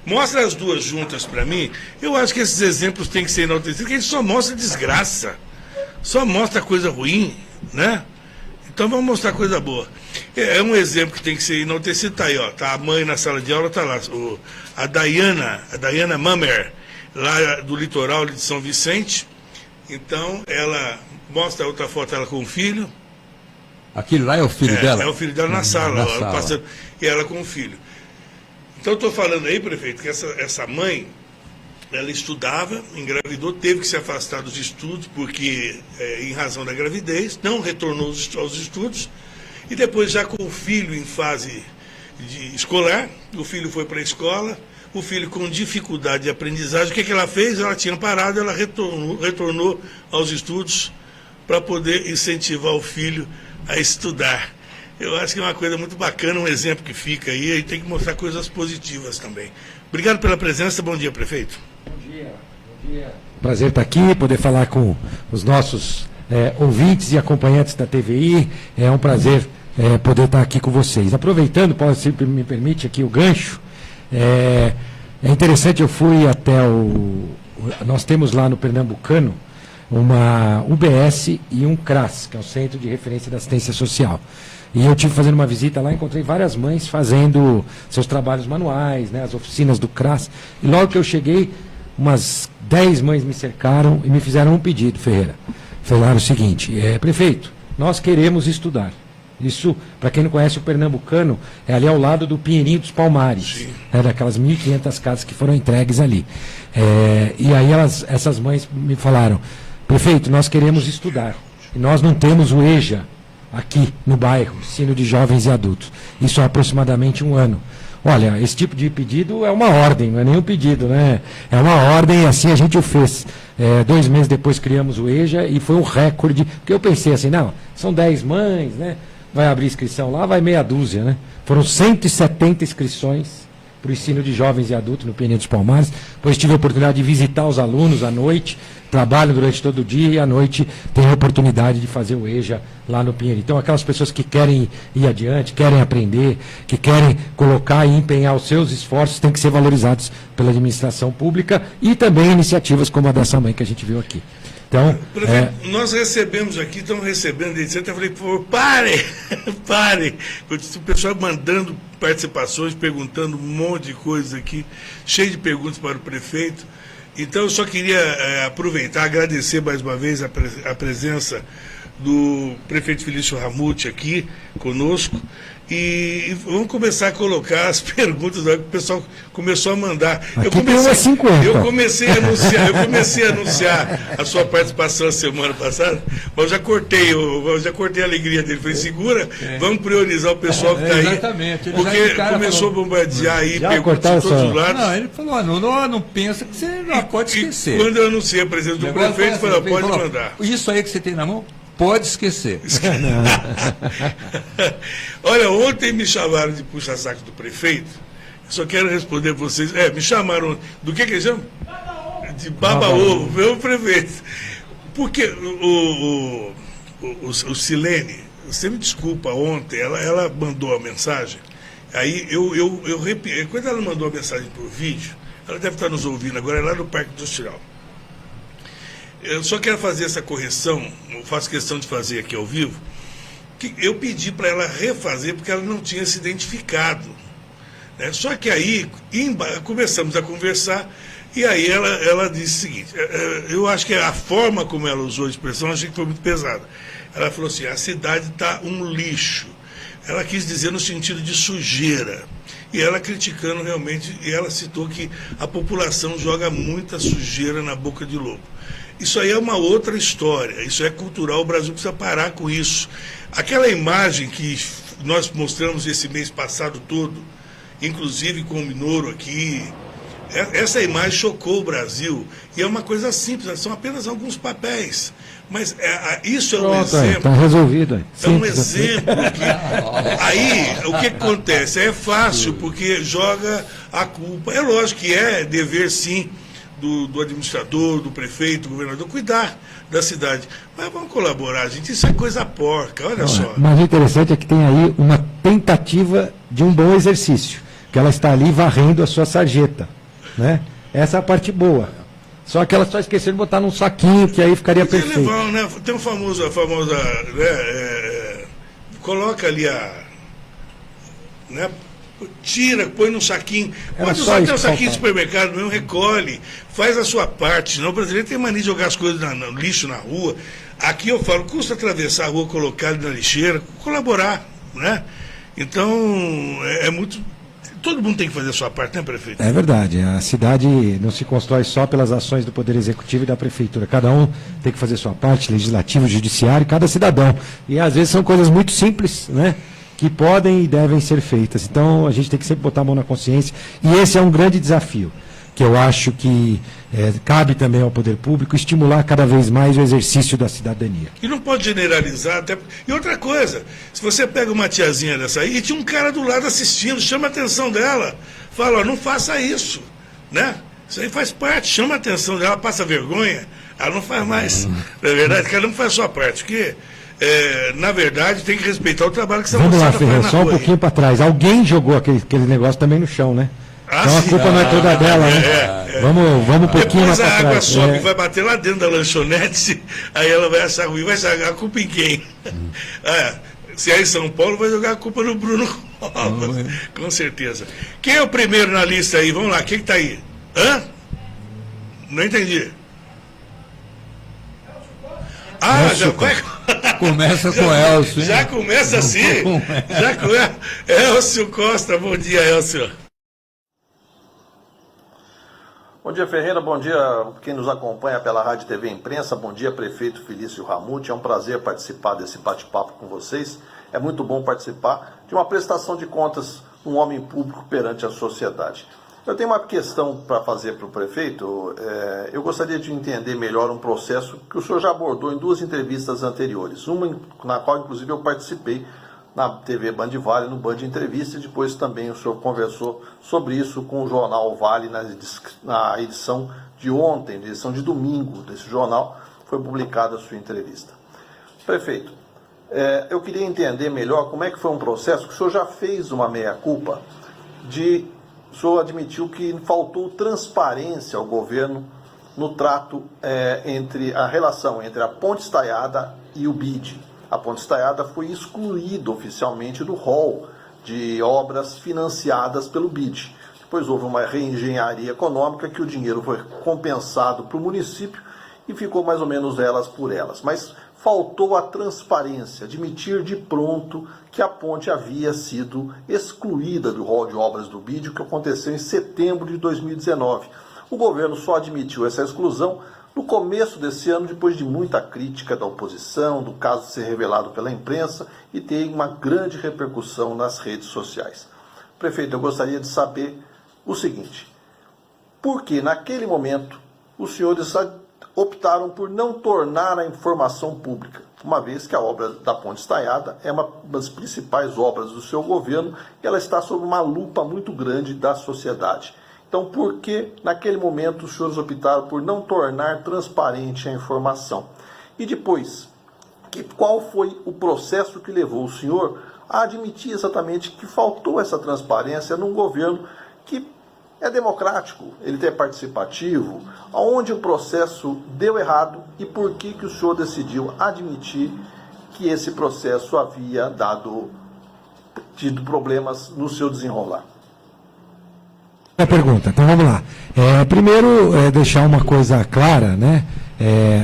Mostra as duas juntas para mim. Eu acho que esses exemplos têm que ser enaltecidos, porque eles só mostram desgraça. Só mostra coisa ruim, né? Então vamos mostrar coisa boa. É um exemplo que tem que ser enaltecido. Tá aí, ó. Tá a mãe na sala de aula, tá lá. A Diana Mamer, lá do litoral de São Vicente. Então, ela mostra outra foto, ela com o filho. Aquele lá é o filho dela? É o filho dela na sala, ó, passando, e ela com o filho. Então, eu estou falando aí, prefeito, que essa mãe, ela estudava, engravidou, teve que se afastar dos estudos, porque, em razão da gravidez, não retornou aos estudos, e depois, já com o filho em fase escolar, o filho foi para a escola, o filho com dificuldade de aprendizagem, o que ela fez? Ela tinha parado, ela retornou aos estudos para poder incentivar o filho a estudar. Eu acho que é uma coisa muito bacana, um exemplo que fica aí, e tem que mostrar coisas positivas também. Obrigado pela presença, bom dia, prefeito. Bom dia. Prazer estar aqui, poder falar com os nossos ouvintes e acompanhantes da TVI. É um prazer poder estar aqui com vocês. Aproveitando, se me permite aqui o gancho, é interessante, eu fui até nós temos lá no Pernambucano uma UBS e um CRAS, que é o Centro de Referência da Assistência Social. E eu tive fazendo uma visita lá, encontrei várias mães fazendo seus trabalhos manuais, né, as oficinas do CRAS. E logo que eu cheguei, umas 10 mães me cercaram e me fizeram um pedido, Ferreira. Falaram o seguinte: prefeito, nós queremos estudar. Isso, para quem não conhece o Pernambucano, é ali ao lado do Pinheirinho dos Palmares, daquelas 1.500 casas que foram entregues ali. E aí essas mães me falaram: prefeito, nós queremos estudar. E nós não temos o EJA aqui no bairro, Ensino de Jovens e Adultos. Isso há aproximadamente um ano. Olha, esse tipo de pedido é uma ordem, não é nenhum pedido, né? É uma ordem, e assim a gente o fez. 2 meses depois criamos o EJA e foi um recorde, porque eu pensei assim, não, são 10 mães, né? Vai abrir inscrição lá, vai meia dúzia, né? Foram 170 inscrições para o ensino de jovens e adultos no Pinheirinho dos Palmares. Depois tive a oportunidade de visitar os alunos à noite, trabalho durante todo o dia e à noite tenho a oportunidade de fazer o EJA lá no Pinheirinho. Então, aquelas pessoas que querem ir adiante, querem aprender, que querem colocar e empenhar os seus esforços, têm que ser valorizados pela administração pública e também iniciativas como a dessa mãe que a gente viu aqui. Então, prefeito, nós recebemos aqui, estamos recebendo, etc. Eu falei, por favor, parem. O pessoal mandando participações, perguntando um monte de coisas aqui, cheio de perguntas para o prefeito. Então, eu só queria aproveitar, agradecer mais uma vez a presença do prefeito Felício Ramute aqui conosco. E vamos começar a colocar as perguntas, o pessoal começou a mandar. Eu comecei a anunciar a sua participação a semana passada, mas eu já cortei a alegria dele. Falei, segura, vamos priorizar o pessoal que está aí. Exatamente. Porque começou a bombardear aí, perguntas de todos os lados. Não, ele falou, não pensa que você não pode esquecer. Quando eu anunciei a presença do prefeito, falou, pode mandar. Isso aí que você tem na mão? Pode esquecer. Olha, ontem me chamaram de puxa-saco do prefeito. Eu só quero responder para vocês. Me chamaram. Do que eles chamam? De baba-ovo, meu prefeito. Porque o Silene, você me desculpa, ontem, ela mandou a mensagem. Aí eu repito. Quando ela mandou a mensagem por vídeo, ela deve estar nos ouvindo agora, é lá no Parque Industrial. Eu só quero fazer essa correção, eu faço questão de fazer aqui ao vivo, que eu pedi para ela refazer porque ela não tinha se identificado. Né? Só que aí começamos a conversar e aí ela disse o seguinte, eu acho que a forma como ela usou a expressão, eu achei que foi muito pesada. Ela falou assim, a cidade está um lixo. Ela quis dizer no sentido de sujeira. E ela criticando realmente, e ela citou que a população joga muita sujeira na boca de lobo. Isso aí é uma outra história, isso é cultural, o Brasil precisa parar com isso. Aquela imagem que nós mostramos esse mês passado todo, inclusive com o Minoro aqui, essa imagem chocou o Brasil, e é uma coisa simples, são apenas alguns papéis. Mas isso é um exemplo. Está resolvido. É um exemplo que. Aí, o que acontece? É fácil, porque joga a culpa. É lógico que é dever, sim, do administrador, do prefeito, do governador, cuidar da cidade. Mas vamos colaborar, gente. Isso é coisa porca, olha só. Mas o interessante é que tem aí uma tentativa de um bom exercício. porque ela está ali varrendo a sua sarjeta, né? Essa é a parte boa. Só que ela só esqueceu de botar num saquinho, que aí ficaria perfeito. Levar, né? Tem a famosa né, coloca ali né, tira, põe num saquinho. Pode usar até um saquinho de supermercado mesmo, recolhe, faz a sua parte. Senão o brasileiro tem mania de jogar as coisas no lixo na rua. Aqui eu falo, custa atravessar a rua, colocar ali na lixeira, colaborar, né? Então, é muito... Todo mundo tem que fazer a sua parte, né, prefeito? É verdade. A cidade não se constrói só pelas ações do Poder Executivo e da Prefeitura. Cada um tem que fazer a sua parte, legislativo, judiciário, cada cidadão. E às vezes são coisas muito simples, né? Que podem e devem ser feitas. Então, a gente tem que sempre botar a mão na consciência. E esse é um grande desafio, que eu acho que cabe também ao poder público estimular cada vez mais o exercício da cidadania. E não pode generalizar. Até... E outra coisa, se você pega uma tiazinha dessa aí, e tinha um cara do lado assistindo, chama a atenção dela, fala, ó, não faça isso, né? Isso aí faz parte, chama a atenção dela, passa vergonha, ela não faz mais. Na verdade, cada um faz a sua parte, porque... na verdade, tem que respeitar o trabalho que você Vamos lá, Ferreira, só um pouquinho para trás. Alguém jogou aquele negócio também no chão, né? Então a culpa não é toda dela, né? Vamos um pouquinho mais para trás. Depois a água sobe e vai bater lá dentro da lanchonete, aí ela vai achar ruim, vai jogar a culpa em quem? Se é em São Paulo, vai jogar a culpa no Bruno Covas, com certeza. Quem é o primeiro na lista aí? Vamos lá, quem que tá aí? Hã? Não entendi. Já vai... Começa com Elcio, hein? Já começa assim? Já começa. Elcio Costa, bom dia, Elcio. Bom dia, Ferreira, bom dia quem nos acompanha pela Rádio TV Imprensa, bom dia, prefeito Felício Ramute, é um prazer participar desse bate-papo com vocês, é muito bom participar de uma prestação de contas de um homem público perante a sociedade. Eu tenho uma questão para fazer para o prefeito, eu gostaria de entender melhor um processo que o senhor já abordou em duas entrevistas anteriores, uma na qual inclusive eu participei na TV Band Vale, no Band Entrevista, e depois também o senhor conversou sobre isso com o jornal Vale na edição de ontem, na edição de domingo desse jornal, foi publicada a sua entrevista. Prefeito, eu queria entender melhor como é que foi um processo que o senhor já fez uma meia-culpa o senhor admitiu que faltou transparência ao governo no trato entre a relação entre a Ponte Estaiada e o BID. A Ponte Estaiada foi excluída oficialmente do rol de obras financiadas pelo BID. Depois houve uma reengenharia econômica que o dinheiro foi compensado para o município e ficou mais ou menos elas por elas. Mas faltou a transparência, admitir de pronto que a ponte havia sido excluída do rol de obras do BID, o que aconteceu em setembro de 2019. O governo só admitiu essa exclusão no começo desse ano, depois de muita crítica da oposição, do caso ser revelado pela imprensa e ter uma grande repercussão nas redes sociais. Prefeito, eu gostaria de saber o seguinte: por que naquele momento os senhores optaram por não tornar a informação pública, uma vez que a obra da Ponte Estaiada é uma das principais obras do seu governo e ela está sob uma lupa muito grande da sociedade? Então, por que, naquele momento, os senhores optaram por não tornar transparente a informação? E depois, qual foi o processo que levou o senhor a admitir exatamente que faltou essa transparência num governo que é democrático, ele é participativo, aonde o processo deu errado e por que o senhor decidiu admitir que esse processo havia tido problemas no seu desenrolar? A pergunta, então vamos lá. Primeiro, deixar uma coisa clara, né?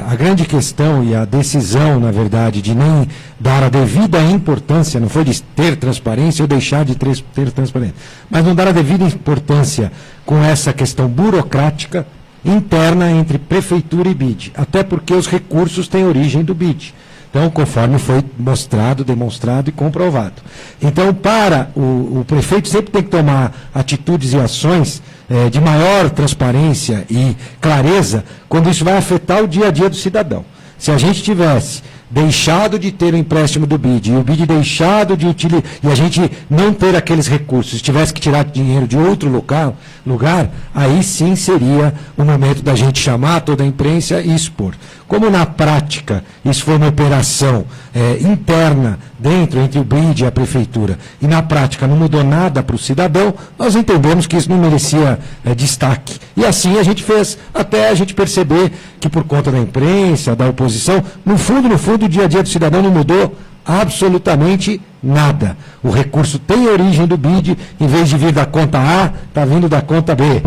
A grande questão e a decisão, na verdade, de nem dar a devida importância, não foi de ter transparência ou deixar de ter transparência, mas não dar a devida importância com essa questão burocrática interna entre prefeitura e BID, até porque os recursos têm origem do BID. Então, conforme foi mostrado, demonstrado e comprovado. Então, para o prefeito sempre tem que tomar atitudes e ações de maior transparência e clareza, quando isso vai afetar o dia a dia do cidadão. Se a gente tivesse deixado de ter o empréstimo do BID, e o BID deixado de utilizar, e a gente não ter aqueles recursos, tivesse que tirar dinheiro de outro lugar, aí sim seria o momento da gente chamar toda a imprensa e expor. Como na prática isso foi uma operação interna dentro, entre o BID e a Prefeitura, e na prática não mudou nada para o cidadão, nós entendemos que isso não merecia destaque. E assim a gente fez, até a gente perceber que por conta da imprensa, da oposição, no fundo, o dia a dia do cidadão não mudou absolutamente nada. O recurso tem origem do BID, em vez de vir da conta A, está vindo da conta B.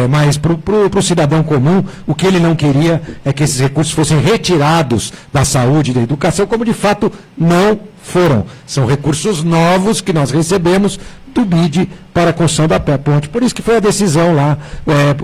Mas para o cidadão comum, o que ele não queria é que esses recursos fossem retirados da saúde e da educação, como de fato não foram. São recursos novos que nós recebemos do BID para a construção da ponte. Por isso que foi a decisão lá.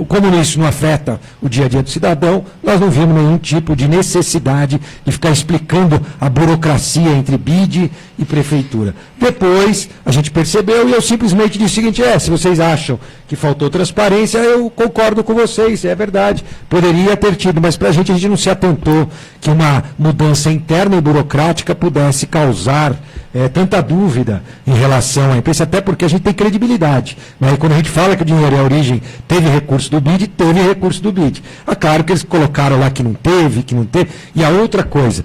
Como isso não afeta o dia a dia do cidadão, nós não vimos nenhum tipo de necessidade de ficar explicando a burocracia entre BID e Prefeitura. Depois, a gente percebeu e eu simplesmente disse o seguinte, se vocês acham que faltou transparência, eu concordo com vocês, é verdade. Poderia ter tido, mas para a gente não se atentou que uma mudança interna e burocrática pudesse causar tanta dúvida em relação à imprensa, até porque a gente tem credibilidade. Né? E quando a gente fala que o dinheiro é a origem, teve recurso do BID, teve recurso do BID. Claro que eles colocaram lá que não teve. E a outra coisa,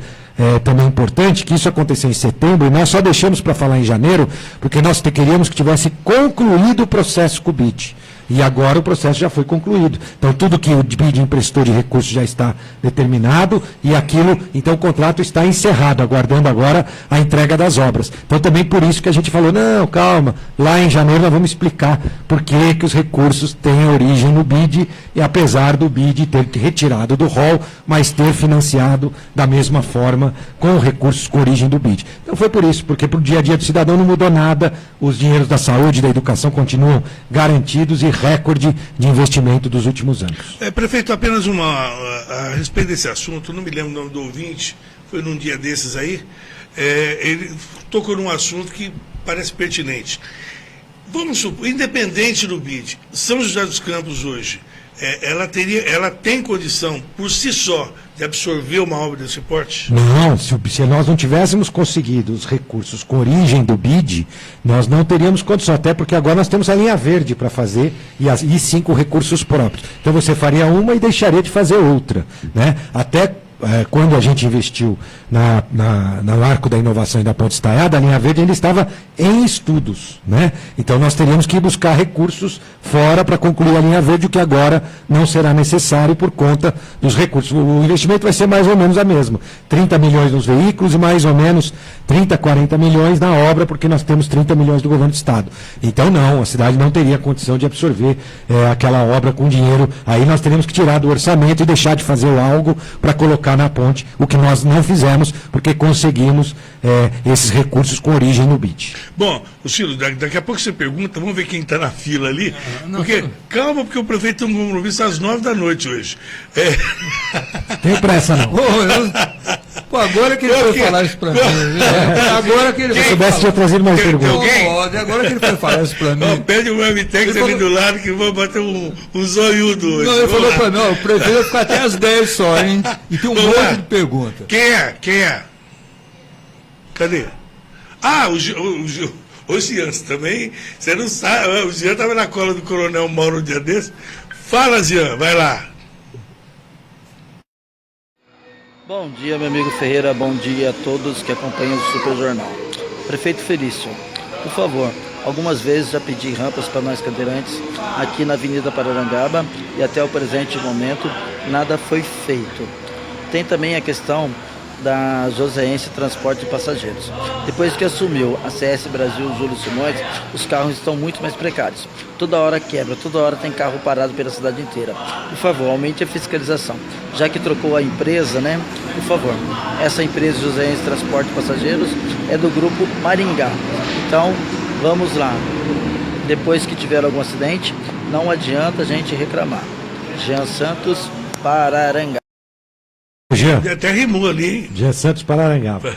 também importante, que isso aconteceu em setembro, e nós só deixamos para falar em janeiro, porque nós queríamos que tivesse concluído o processo com o BID. E agora o processo já foi concluído. Então, tudo que o BID emprestou de recursos já está determinado e aquilo, então o contrato está encerrado, aguardando agora a entrega das obras. Então, também por isso que a gente falou, não, calma, lá em janeiro nós vamos explicar por que os recursos têm origem no BID, e apesar do BID ter retirado do rol, mas ter financiado da mesma forma com recursos com origem do BID. Então, foi por isso, porque para o dia a dia do cidadão não mudou nada, os dinheiros da saúde e da educação continuam garantidos e recorde de investimento dos últimos anos. Prefeito, apenas a respeito desse assunto, não me lembro o nome do ouvinte, foi num dia desses aí, ele tocou num assunto que parece pertinente. Vamos supor, independente do BID, São José dos Campos hoje, ela tem condição, por si só, de absorver uma obra desse porte? Não, se nós não tivéssemos conseguido os recursos com origem do BID, nós não teríamos condição, até porque agora nós temos a linha verde para fazer, e sim com recursos próprios. Então você faria uma e deixaria de fazer outra. Né? Até quando a gente investiu no arco da inovação e da ponte estaiada, a linha verde ainda estava em estudos. Né? Então nós teríamos que buscar recursos fora para concluir a linha verde, o que agora não será necessário por conta dos recursos. O investimento vai ser mais ou menos a mesma. 30 milhões nos veículos e mais ou menos 30, 40 milhões na obra, porque nós temos 30 milhões do governo do Estado. Então não, a cidade não teria condição de absorver aquela obra com dinheiro. Aí nós teríamos que tirar do orçamento e deixar de fazer algo para colocar na ponte, o que nós não fizemos, porque conseguimos esses recursos com origem no BID. Bom, Ciro, daqui a pouco você pergunta, vamos ver quem está na fila ali, porque, calma, porque o prefeito tem um compromisso às 9 da noite hoje. Tem pressa não. Agora que ele foi falar isso para mim. Agora que ele Se eu soubesse, tinha trazido mais perguntas. Agora que ele foi falar isso para mim. Pede o Webtex ali do lado que vou bater um zoiudo hoje. Não, ele falou para mim, o prefeito vai ficar até às 10 só, hein? E tem um monte de pergunta. Quem é? Cadê? O Jean também, você não sabe, o Jean estava na cola do Coronel Mauro um dia desse. Fala, Jean, vai lá. Bom dia, meu amigo Ferreira, bom dia a todos que acompanham o Super Jornal. Prefeito Felício, por favor, algumas vezes já pedi rampas para nós cadeirantes aqui na Avenida Pararangaba e até o presente momento nada foi feito. Tem também a questão da Joseense Transporte de Passageiros. Depois que assumiu a CS Brasil Júlio Simões, os carros estão muito mais precários. Toda hora quebra, toda hora tem carro parado pela cidade inteira. Por favor, aumente a fiscalização. Já que trocou a empresa, né? Por favor, essa empresa Joseense Transporte de Passageiros é do grupo Maringá. Então, vamos lá. Depois que tiver algum acidente, não adianta a gente reclamar. Jean Santos, Pararangá. Jean, até rimou ali, hein? Jean Santos Pararangaba.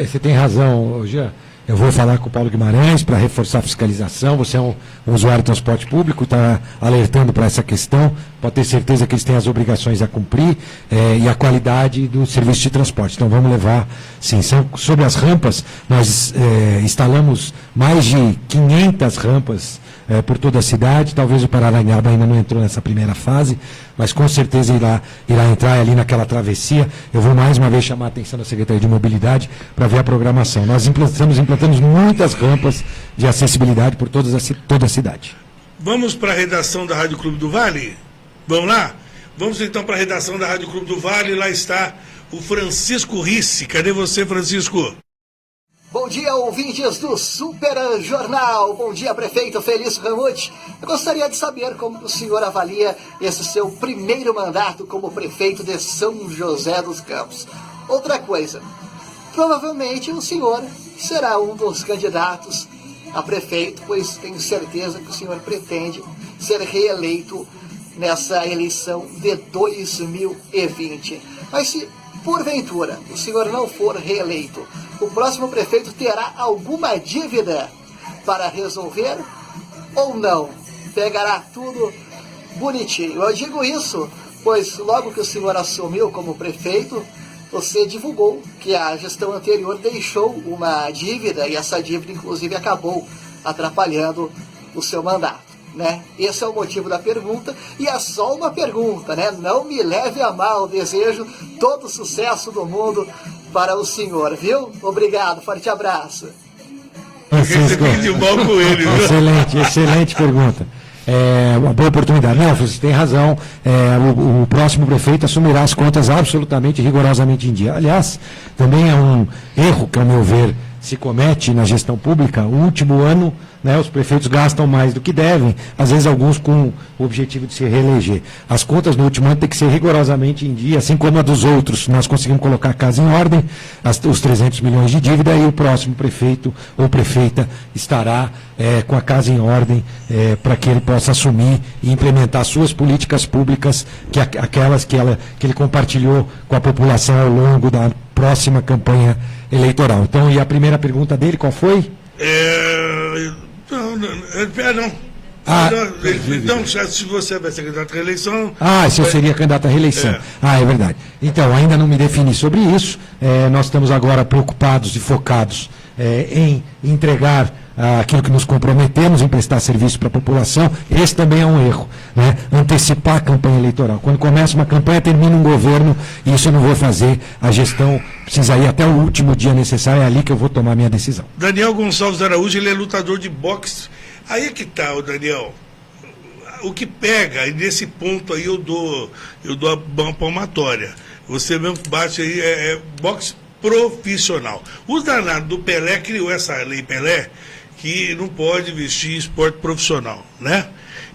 Você tem razão, Jean. Eu vou falar com o Paulo Guimarães para reforçar a fiscalização. Você é um usuário de transporte público, está alertando para essa questão. Pode ter certeza que eles têm as obrigações a cumprir e a qualidade do serviço de transporte. Então vamos levar, sim. Sobre as rampas, nós instalamos mais de 500 rampas por toda a cidade. Talvez o Pararanhaba ainda não entrou nessa primeira fase, mas com certeza irá entrar ali naquela travessia. Eu vou mais uma vez chamar a atenção da Secretaria de Mobilidade para ver a programação. Nós implantamos muitas rampas de acessibilidade por toda a cidade. Vamos para a redação da Rádio Clube do Vale? Vamos lá? Vamos então para a redação da Rádio Clube do Vale. Lá está o Francisco Risse. Cadê você, Francisco? Bom dia, ouvintes do Super Jornal. Bom dia, prefeito Felício Ramute. Eu gostaria de saber como o senhor avalia esse seu primeiro mandato como prefeito de São José dos Campos. Outra coisa, provavelmente o senhor será um dos candidatos a prefeito, pois tenho certeza que o senhor pretende ser reeleito nessa eleição de 2020. Mas se, porventura, o senhor não for reeleito, o próximo prefeito terá alguma dívida para resolver ou não? Pegará tudo bonitinho. Eu digo isso, pois logo que o senhor assumiu como prefeito, você divulgou que a gestão anterior deixou uma dívida e essa dívida, inclusive, acabou atrapalhando o seu mandato, né? Esse é o motivo da pergunta e é só uma pergunta, né? Não me leve a mal, desejo todo o sucesso do mundo para o senhor, viu? Obrigado, forte abraço. Francisco, excelente pergunta. Uma boa oportunidade. Não, você tem razão. O próximo prefeito assumirá as contas absolutamente, rigorosamente em dia. Aliás, também é um erro que, ao meu ver, se comete na gestão pública. O último ano, né, os prefeitos gastam mais do que devem, às vezes alguns com o objetivo de se reeleger. As contas no último ano têm que ser rigorosamente em dia, assim como a dos outros. Nós conseguimos colocar a casa em ordem, os 300 milhões de dívida, e o próximo prefeito ou prefeita estará com a casa em ordem para que ele possa assumir e implementar suas políticas públicas, aquelas que ele compartilhou com a população ao longo da próxima campanha eleitoral. Então, e a primeira pergunta dele, qual foi? Então, se você vai ser candidato à reeleição... se eu seria candidato à reeleição. É verdade. Então, ainda não me defini sobre isso. Nós estamos agora preocupados e focados em entregar aquilo que nos comprometemos, em prestar serviço para a população. Esse também é um erro, né? Antecipar a campanha eleitoral. Quando começa uma campanha, termina um governo, e isso eu não vou fazer. A gestão precisa ir até o último dia necessário, é ali que eu vou tomar minha decisão. Daniel Gonçalves Araújo, ele é lutador de boxe. Aí é que está, o Daniel. O que pega, e nesse ponto aí eu dou a palmatória. Você mesmo bate aí, boxe profissional. O danado do Pelé criou essa lei Pelé, que não pode vestir esporte profissional, né?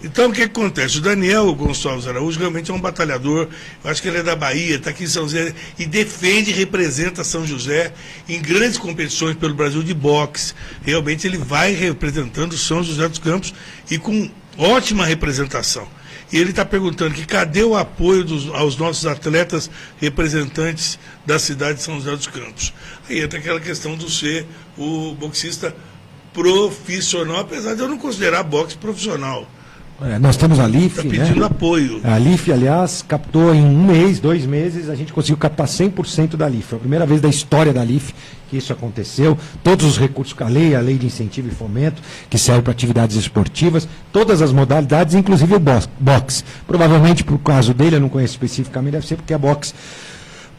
Então, o que acontece? O Daniel Gonçalves Araújo realmente é um batalhador, eu acho que ele é da Bahia, está aqui em São José, e defende e representa São José em grandes competições pelo Brasil de boxe. Realmente ele vai representando São José dos Campos e com ótima representação. E ele está perguntando que cadê o apoio aos nossos atletas representantes da cidade de São José dos Campos. Aí entra aquela questão do ser o boxista profissional, apesar de eu não considerar boxe profissional. Nós temos a LIF, está pedindo apoio. A LIF, aliás, captou em 1 mês, 2 meses, a gente conseguiu captar 100% da LIF. Foi a primeira vez da história da LIF que isso aconteceu. Todos os recursos, a lei de incentivo e fomento, que serve para atividades esportivas, todas as modalidades, inclusive o boxe. Provavelmente, por caso dele, eu não conheço especificamente, deve ser porque é boxe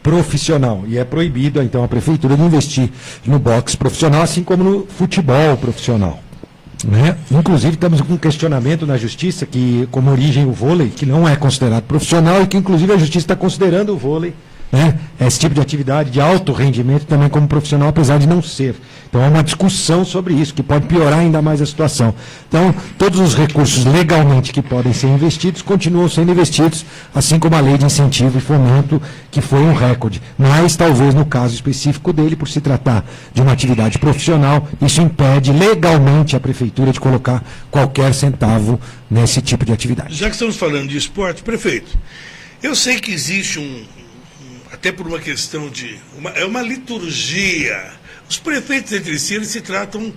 profissional. E é proibido, então, a prefeitura de investir no boxe profissional, assim como no futebol profissional. Né? Inclusive, estamos com um questionamento na Justiça, que como origem o vôlei, que não é considerado profissional, e que inclusive a Justiça está considerando o vôlei, né, esse tipo de atividade de alto rendimento também como profissional, apesar de não ser. Então há uma discussão sobre isso, que pode piorar ainda mais a situação. Então, todos os recursos legalmente que podem ser investidos, continuam sendo investidos, assim como a lei de incentivo e fomento, que foi um recorde. Mas, talvez, no caso específico dele, por se tratar de uma atividade profissional, isso impede legalmente a prefeitura de colocar qualquer centavo nesse tipo de atividade. Já que estamos falando de esporte, prefeito, eu sei que existe até por uma questão de... uma liturgia. Os prefeitos entre si, eles se tratam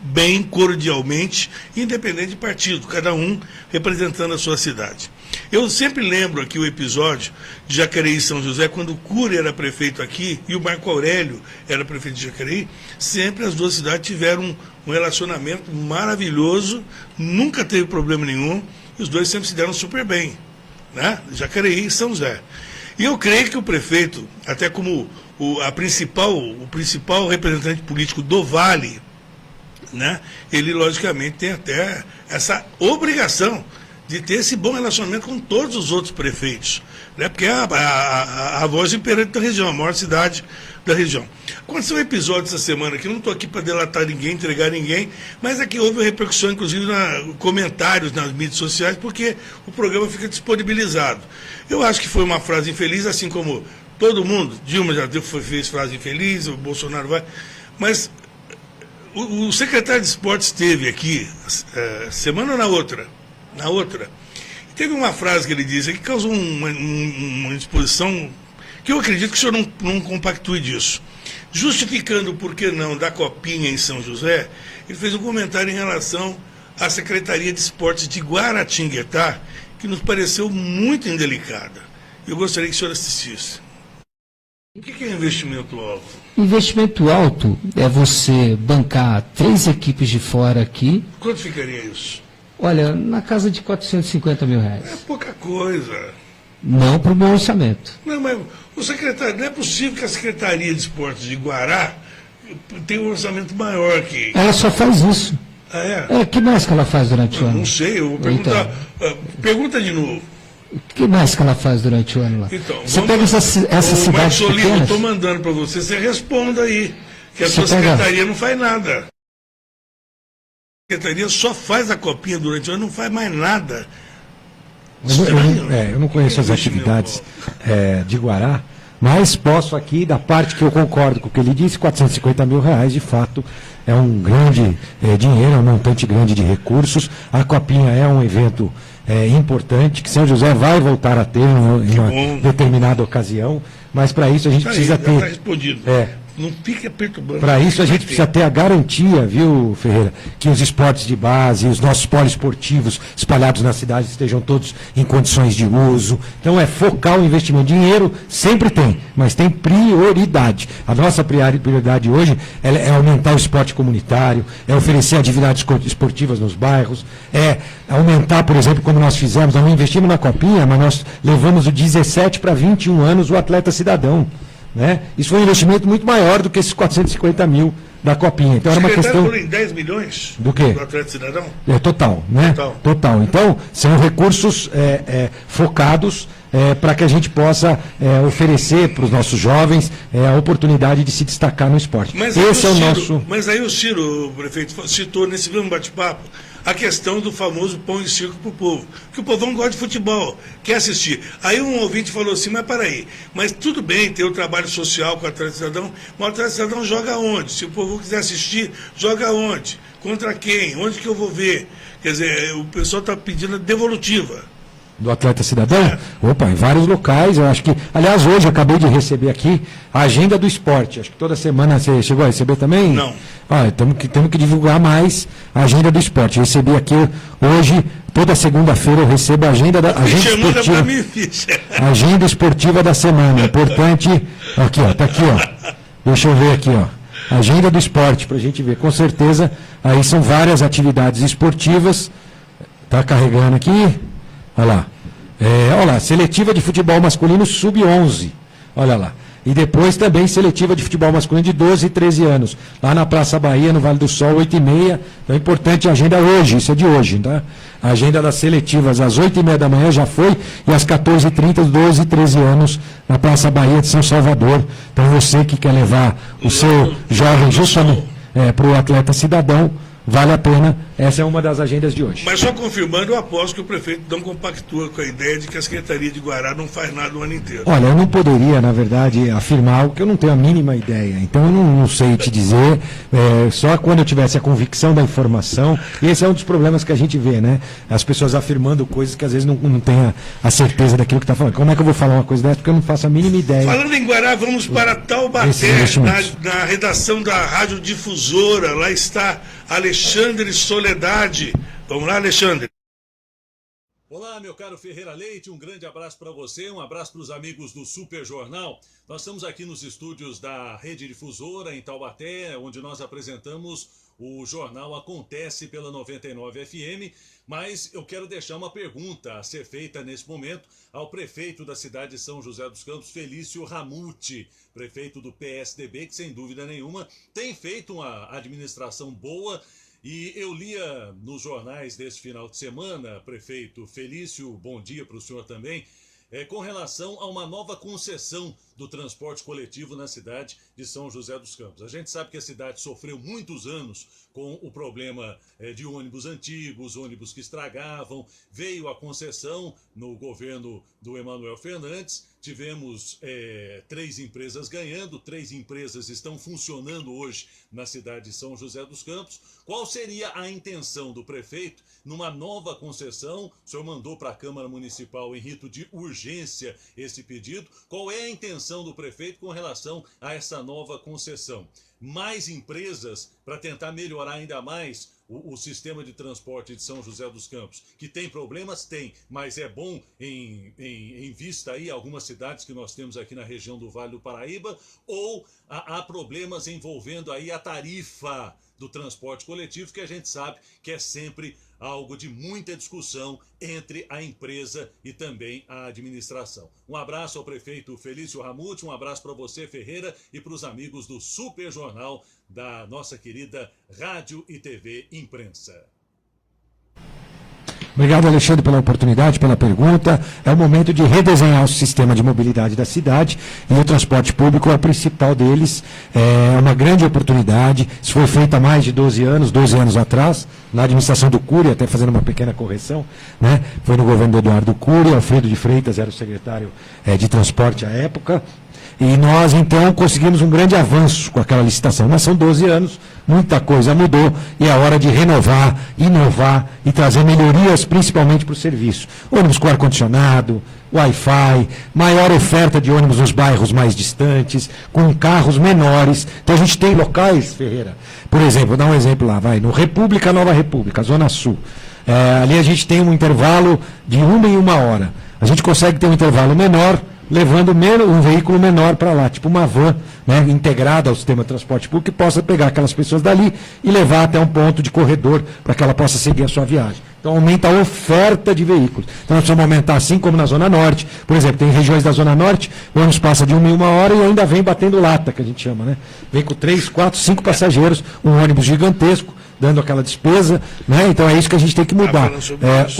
bem, cordialmente, independente de partido, cada um representando a sua cidade. Eu sempre lembro aqui o episódio de Jacareí e São José, quando o Cury era prefeito aqui e o Marco Aurélio era prefeito de Jacareí, sempre as duas cidades tiveram um relacionamento maravilhoso, nunca teve problema nenhum, e os dois sempre se deram super bem, né? Jacareí e São José. E eu creio que o prefeito, até como o principal representante político do Vale, né, ele logicamente tem até essa obrigação de ter esse bom relacionamento com todos os outros prefeitos, né, porque é a voz imperante da região, a maior cidade da região. Aconteceu um episódio essa semana que eu não estou aqui para delatar ninguém, entregar ninguém, mas aqui houve repercussão, inclusive, comentários nas mídias sociais, porque o programa fica disponibilizado. Eu acho que foi uma frase infeliz, assim como todo mundo, Dilma já fez frase infeliz, o Bolsonaro vai, mas o secretário de Esportes esteve aqui, semana ou na outra, teve uma frase que ele disse que causou uma indisposição, que eu acredito que o senhor não compactue disso. Justificando o porquê não da Copinha em São José, ele fez um comentário em relação à Secretaria de Esportes de Guaratinguetá, que nos pareceu muito indelicada. Eu gostaria que o senhor assistisse. O que é investimento alto? Investimento alto é você bancar 3 equipes de fora aqui. Quanto ficaria isso? Olha, na casa de 450 mil É reais. pouca coisa. Não para o meu orçamento. Não, mas o secretário, não é possível que a Secretaria de Esportes de Guará tenha um orçamento maior que... Ela só faz isso. Ah, é? O que mais que ela faz durante o Eu ano? não sei, eu vou perguntar. Pergunta de novo. O que mais que ela faz durante o ano lá? Então, você pega essa cidade Marcolino, eu pequenas... estou mandando para você responda aí. Que a Você sua pega- secretaria não faz nada. A secretaria só faz a copinha durante o ano, não faz mais nada. Eu não conheço as atividades de Guará, mas posso aqui, da parte que eu concordo com o que ele disse, 450 mil reais, de fato, é um grande dinheiro, é um montante grande de recursos. A Copinha é um evento importante, que São José vai voltar a ter em uma determinada ocasião, mas para isso a gente precisa Já está ter... respondido. Não fica perturbando. Para isso a gente precisa ter a garantia, viu, Ferreira, que os esportes de base, os nossos poliesportivos espalhados na cidade estejam todos em condições de uso. Então é focar o investimento. Dinheiro sempre tem, mas tem prioridade. A nossa prioridade hoje é aumentar o esporte comunitário, é oferecer atividades esportivas nos bairros, é aumentar, por exemplo, como nós fizemos, nós não investimos na Copinha, mas nós levamos de 17 para 21 anos o atleta cidadão. Né? Isso foi um investimento muito maior do que esses 450 mil da Copinha. Então era uma questão... Foram em 10 milhões do quê? Do Atleta Cidadão? Total, né? Total. Então, são recursos focados para que a gente possa oferecer para os nossos jovens a oportunidade de se destacar no esporte. Esse é o nosso... Mas aí o Ciro, o prefeito, citou nesse mesmo bate-papo a questão do famoso pão e circo para o povo. Porque o povão gosta de futebol, quer assistir. Aí um ouvinte falou assim, mas peraí, mas tudo bem ter o trabalho social com o Atleta Cidadão, mas o Atleta Cidadão joga onde? Se o povo quiser assistir, joga onde? Contra quem? Onde que eu vou ver? Quer dizer, o pessoal está pedindo a devolutiva. Do Atleta Cidadão? Opa, em vários locais, eu acho que... Aliás, hoje eu acabei de receber aqui a agenda do esporte. Acho que toda semana você chegou a receber também? Não. Temos que divulgar mais a agenda do esporte. Eu recebi aqui hoje, toda segunda-feira eu recebo a agenda esportiva. Agenda esportiva da semana. Importante. Aqui, ó, tá aqui, ó. Deixa eu ver aqui, ó. Agenda do esporte, para a gente ver. Com certeza, aí são várias atividades esportivas. Tá carregando aqui. Olha lá, seletiva de futebol masculino sub-11, olha lá. E depois também seletiva de futebol masculino de 12 e 13 anos, lá na Praça Bahia, no Vale do Sol, 8h30. Então é importante a agenda hoje, isso é de hoje, tá? A agenda das seletivas às 8h30 da manhã já foi, e às 14h30, 12 e 13 anos, na Praça Bahia de São Salvador. Então você que quer levar o seu jovem justamente para o Atleta Cidadão, vale a pena, essa é uma das agendas de hoje. Mas só confirmando, eu aposto que o prefeito não compactua com a ideia de que a Secretaria de Guará não faz nada o ano inteiro. Olha, eu não poderia, na verdade, afirmar algo que eu não tenho a mínima ideia. Então eu não sei te dizer, só quando eu tivesse a convicção da informação, e esse é um dos problemas que a gente vê, né? As pessoas afirmando coisas que às vezes não têm a certeza daquilo que está falando. Como é que eu vou falar uma coisa dessa? Porque eu não faço a mínima ideia. Falando em Guará, vamos para Taubaté, na redação da Rádio Difusora. Lá está Alexandre Soledade. Vamos lá, Alexandre. Olá, meu caro Ferreira Leite, um grande abraço para você, um abraço para os amigos do Super Jornal. Nós estamos aqui nos estúdios da Rede Difusora, em Taubaté, onde nós apresentamos o jornal Acontece pela 99 FM, mas eu quero deixar uma pergunta a ser feita nesse momento ao prefeito da cidade de São José dos Campos, Felício Ramute, prefeito do PSDB, que sem dúvida nenhuma tem feito uma administração boa. E eu lia nos jornais desse final de semana, prefeito Felício, bom dia para o senhor também, com relação a uma nova concessão do transporte coletivo na cidade de São José dos Campos. A gente sabe que a cidade sofreu muitos anos com o problema de ônibus antigos, ônibus que estragavam. Veio a concessão no governo do Emanuel Fernandes. Tivemos 3 empresas ganhando, 3 empresas estão funcionando hoje na cidade de São José dos Campos. Qual seria a intenção do prefeito numa nova concessão? O senhor mandou para a Câmara Municipal em rito de urgência esse pedido. Qual é a intenção do prefeito com relação a essa nova concessão? Mais empresas para tentar melhorar ainda mais o sistema de transporte de São José dos Campos, que tem problemas? Tem, mas é bom em vista aí algumas cidades que nós temos aqui na região do Vale do Paraíba, ou há problemas envolvendo aí a tarifa do transporte coletivo, que a gente sabe que é sempre algo de muita discussão entre a empresa e também a administração. Um abraço ao prefeito Felício Ramute, um abraço para você, Ferreira, e para os amigos do Super Jornal da nossa querida Rádio e TV Imprensa. Obrigado, Alexandre, pela oportunidade, pela pergunta. É o momento de redesenhar o sistema de mobilidade da cidade, e o transporte público é o principal deles. É uma grande oportunidade. Isso foi feito há mais de 12 anos atrás, na administração do Cury, até fazendo uma pequena correção, né? Foi no governo do Eduardo Cury, Alfredo de Freitas era o secretário de transporte à época. E nós, então, conseguimos um grande avanço com aquela licitação. Mas são 12 anos, muita coisa mudou, e é hora de renovar, inovar e trazer melhorias, principalmente para o serviço. Ônibus com ar-condicionado, Wi-Fi, maior oferta de ônibus nos bairros mais distantes, com carros menores. Então a gente tem locais, Ferreira, por exemplo, vou dar um exemplo lá, no República, Nova República, Zona Sul. Ali a gente tem um intervalo de 1 em 1 hora. A gente consegue ter um intervalo menor, levando um veículo menor para lá, tipo uma van, né, integrada ao sistema de transporte público, que possa pegar aquelas pessoas dali e levar até um ponto de corredor para que ela possa seguir a sua viagem. Então aumenta a oferta de veículos. Então nós precisamos aumentar, assim como na Zona Norte. Por exemplo, tem regiões da Zona Norte, o ônibus passa de 1 em 1 hora e ainda vem batendo lata, que a gente chama, né? Vem com 3, 4, 5 passageiros, um ônibus gigantesco, dando aquela despesa, né? Então é isso que a gente tem que mudar.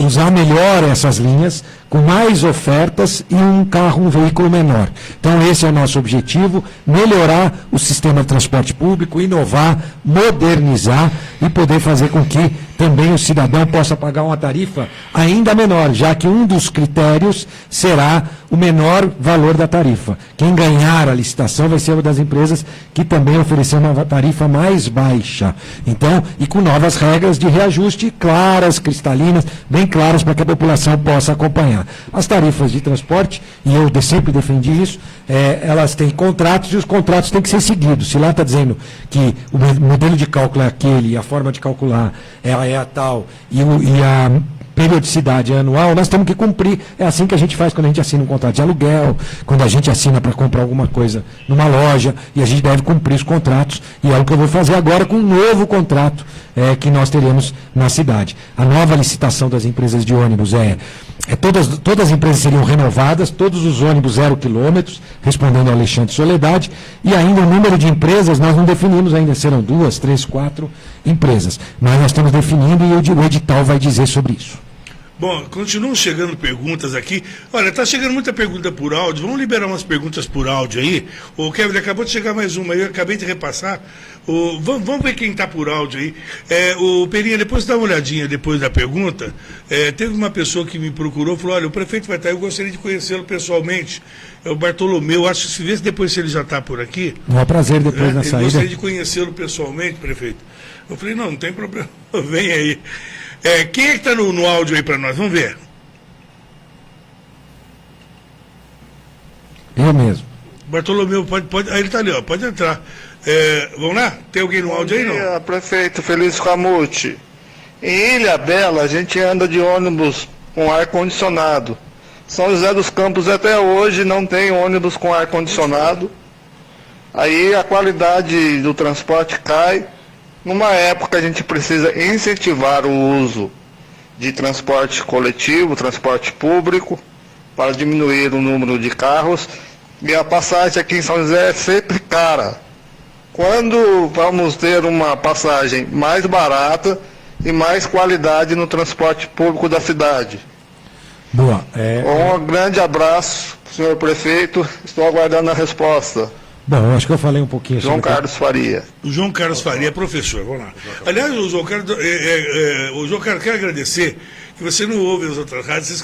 Usar melhor essas linhas, com mais ofertas e um veículo menor. Então esse é o nosso objetivo, melhorar o sistema de transporte público, inovar, modernizar e poder fazer com que também o cidadão possa pagar uma tarifa ainda menor, já que um dos critérios será o menor valor da tarifa. Quem ganhar a licitação vai ser uma das empresas que também oferecer uma tarifa mais baixa. Então, e com novas regras de reajuste claras, cristalinas, bem claras, para que a população possa acompanhar. As tarifas de transporte, e eu sempre defendi isso, elas têm contratos e os contratos têm que ser seguidos. Se lá está dizendo que o modelo de cálculo é aquele, e a forma de calcular é a tal, e a periodicidade anual, nós temos que cumprir. É assim que a gente faz quando a gente assina um contrato de aluguel, quando a gente assina para comprar alguma coisa numa loja, e a gente deve cumprir os contratos, e é o que eu vou fazer agora com um novo contrato que nós teremos na cidade. A nova licitação das empresas de ônibus todas as empresas seriam renovadas, todos os ônibus 0 quilômetros, respondendo ao Alexandre Soledade, e ainda o número de empresas nós não definimos ainda, serão 2, 3, 4 empresas. Mas nós estamos definindo e o edital vai dizer sobre isso. Bom, continuam chegando perguntas aqui. Olha, está chegando muita pergunta por áudio. Vamos liberar umas perguntas por áudio aí. O Kevin, acabou de chegar mais uma aí, eu acabei de repassar. Vamos ver quem está por áudio aí. O Perinha, depois dá uma olhadinha depois da pergunta. Teve uma pessoa que me procurou, falou, olha, o prefeito vai estar, eu gostaria de conhecê-lo pessoalmente. É o Bartolomeu, acho que se vê depois se ele já está por aqui. É um prazer depois na saída. Eu gostaria de conhecê-lo pessoalmente, prefeito. Eu falei, não tem problema, vem aí. Quem é que está no áudio aí para nós? Vamos ver. Eu mesmo. Bartolomeu, pode ele está ali, ó, pode entrar. Vamos lá? Tem alguém no áudio aí, não? Bom dia, prefeito Felício Ramute. Em Ilha Bela, a gente anda de ônibus com ar-condicionado. São José dos Campos até hoje não tem ônibus com ar-condicionado. Aí a qualidade do transporte cai. Numa época a gente precisa incentivar o uso de transporte coletivo, transporte público, para diminuir o número de carros. E a passagem aqui em São José é sempre cara. Quando vamos ter uma passagem mais barata e mais qualidade no transporte público da cidade? Boa. Um grande abraço, senhor prefeito. Estou aguardando a resposta. Bom, eu acho que eu falei um pouquinho João Carlos Faria. O João Carlos Faria, professor, vamos lá. Aliás, o João Carlos, quero agradecer que você não ouve as outras rádios,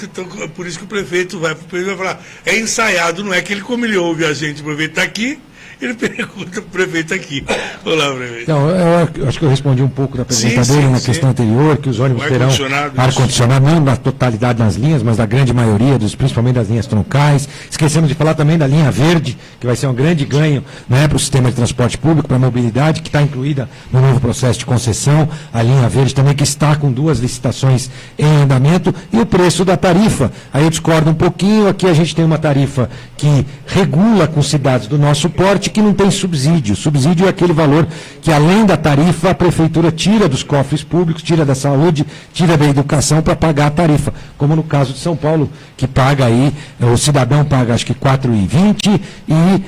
por isso que o prefeito vai falar, é ensaiado, não é que ele ouve a gente, o prefeito está aqui, ele pergunta para o prefeito aqui. Olá, prefeito. Então, eu acho que eu respondi um pouco da pergunta dele na questão anterior, que os ônibus terão ar-condicionado, não na totalidade das linhas, mas da grande maioria, principalmente das linhas troncais. Esquecemos de falar também da linha verde, que vai ser um grande ganho, né, para o sistema de transporte público, para a mobilidade, que está incluída no novo processo de concessão. A linha verde também, que está com 2 licitações em andamento, e o preço da tarifa. Aí eu discordo um pouquinho, aqui a gente tem uma tarifa que regula com cidades do nosso porte, que não tem subsídio. Subsídio é aquele valor que, além da tarifa, a prefeitura tira dos cofres públicos, tira da saúde, tira da educação para pagar a tarifa. Como no caso de São Paulo, que paga aí, o cidadão paga acho que R$ 4,20 e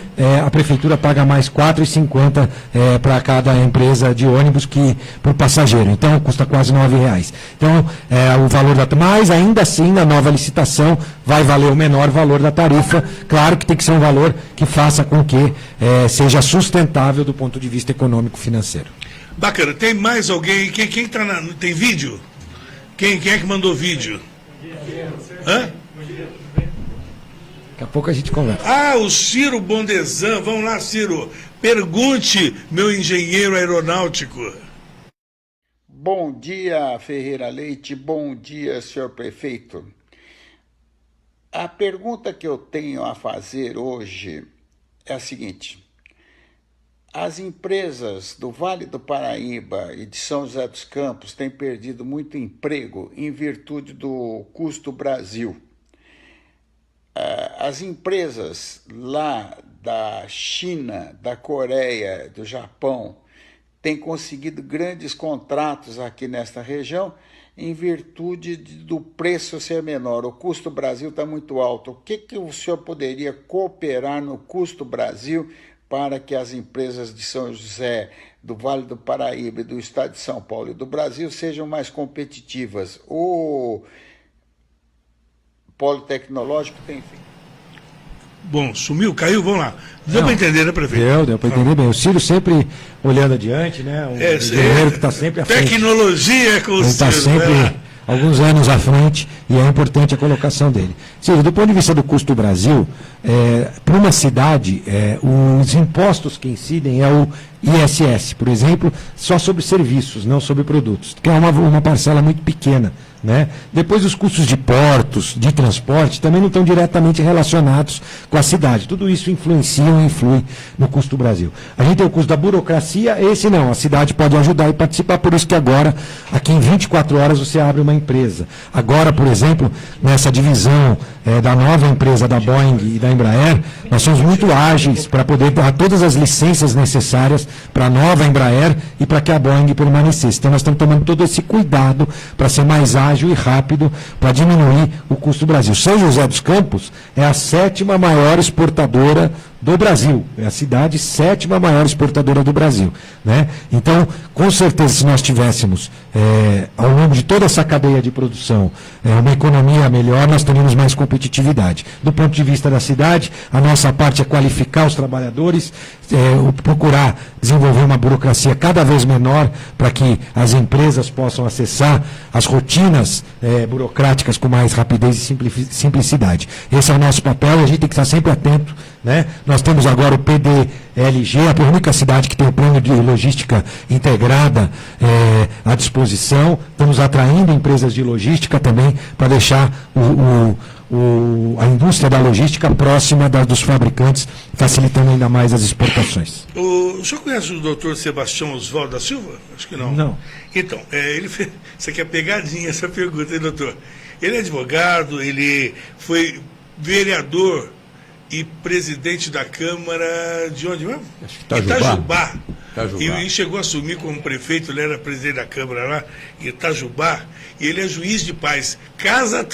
a prefeitura paga mais R$ 4,50 para cada empresa de ônibus por passageiro. Então, custa quase R$ 9,00. Então, o valor mas ainda assim, na nova licitação, vai valer o menor valor da tarifa. Claro que tem que ser um valor que faça com que seja sustentável do ponto de vista econômico-financeiro. Bacana. Tem mais alguém? Quem está tem vídeo? Quem é que mandou vídeo? Hã? Daqui a pouco a gente conversa. O Ciro Bondesan. Vamos lá, Ciro. Pergunte, meu engenheiro aeronáutico. Bom dia, Ferreira Leite. Bom dia, senhor prefeito. A pergunta que eu tenho a fazer hoje é a seguinte: as empresas do Vale do Paraíba e de São José dos Campos têm perdido muito emprego em virtude do custo Brasil. As empresas lá da China, da Coreia, do Japão, têm conseguido grandes contratos aqui nesta região em virtude do preço ser menor. O custo Brasil está muito alto. O que o senhor poderia cooperar no custo Brasil para que as empresas de São José, do Vale do Paraíba, do Estado de São Paulo e do Brasil sejam mais competitivas? O Polo Tecnológico tem feito. Bom, sumiu, caiu, vamos lá. Deu para entender, né, prefeito? Deu para entender bem. O Ciro sempre olhando adiante, né? Um engenheiro que está sempre à frente. Tecnologia com o Ciro. Ele está sempre alguns anos à frente e é importante a colocação dele. Ciro, do ponto de vista do custo Brasil, para uma cidade, os impostos que incidem é o ISS, por exemplo, só sobre serviços, não sobre produtos, que é uma parcela muito pequena. Né? Depois os custos de portos, de transporte, também não estão diretamente relacionados com a cidade. Tudo isso influi no custo Brasil. A gente tem o custo da burocracia, esse não, a cidade pode ajudar e participar, por isso que agora, aqui em 24 horas, você abre uma empresa. Agora, por exemplo, nessa divisão da nova empresa da Boeing e da Embraer, nós somos muito ágeis para poder dar todas as licenças necessárias para a nova Embraer e para que a Boeing permanecesse. Então nós estamos tomando todo esse cuidado para ser mais ágil e rápido para diminuir o custo do Brasil. São José dos Campos é a 7ª maior exportadora do Brasil. É a cidade 7ª maior exportadora do Brasil. Né? Então, com certeza, se nós tivéssemos, ao longo de toda essa cadeia de produção, uma economia melhor, nós teríamos mais competitividade. Do ponto de vista da cidade, a nossa parte é qualificar os trabalhadores, procurar desenvolver uma burocracia cada vez menor para que as empresas possam acessar as rotinas burocráticas com mais rapidez e simplicidade. Esse é o nosso papel e a gente tem que estar sempre atento. Né? Nós temos agora o PDLG, a única cidade que tem o plano de logística integrada à disposição. Estamos atraindo empresas de logística também para deixar a indústria da logística próxima dos fabricantes, facilitando ainda mais as exportações. O senhor conhece o doutor Sebastião Oswaldo da Silva? Acho que não. Não. Então, isso aqui é pegadinha, essa pergunta, hein, doutor? Ele é advogado, ele foi vereador e presidente da Câmara de onde mesmo? Acho que Itajubá. E chegou a assumir como prefeito, ele era presidente da Câmara lá, em Itajubá, e ele é juiz de paz. Casa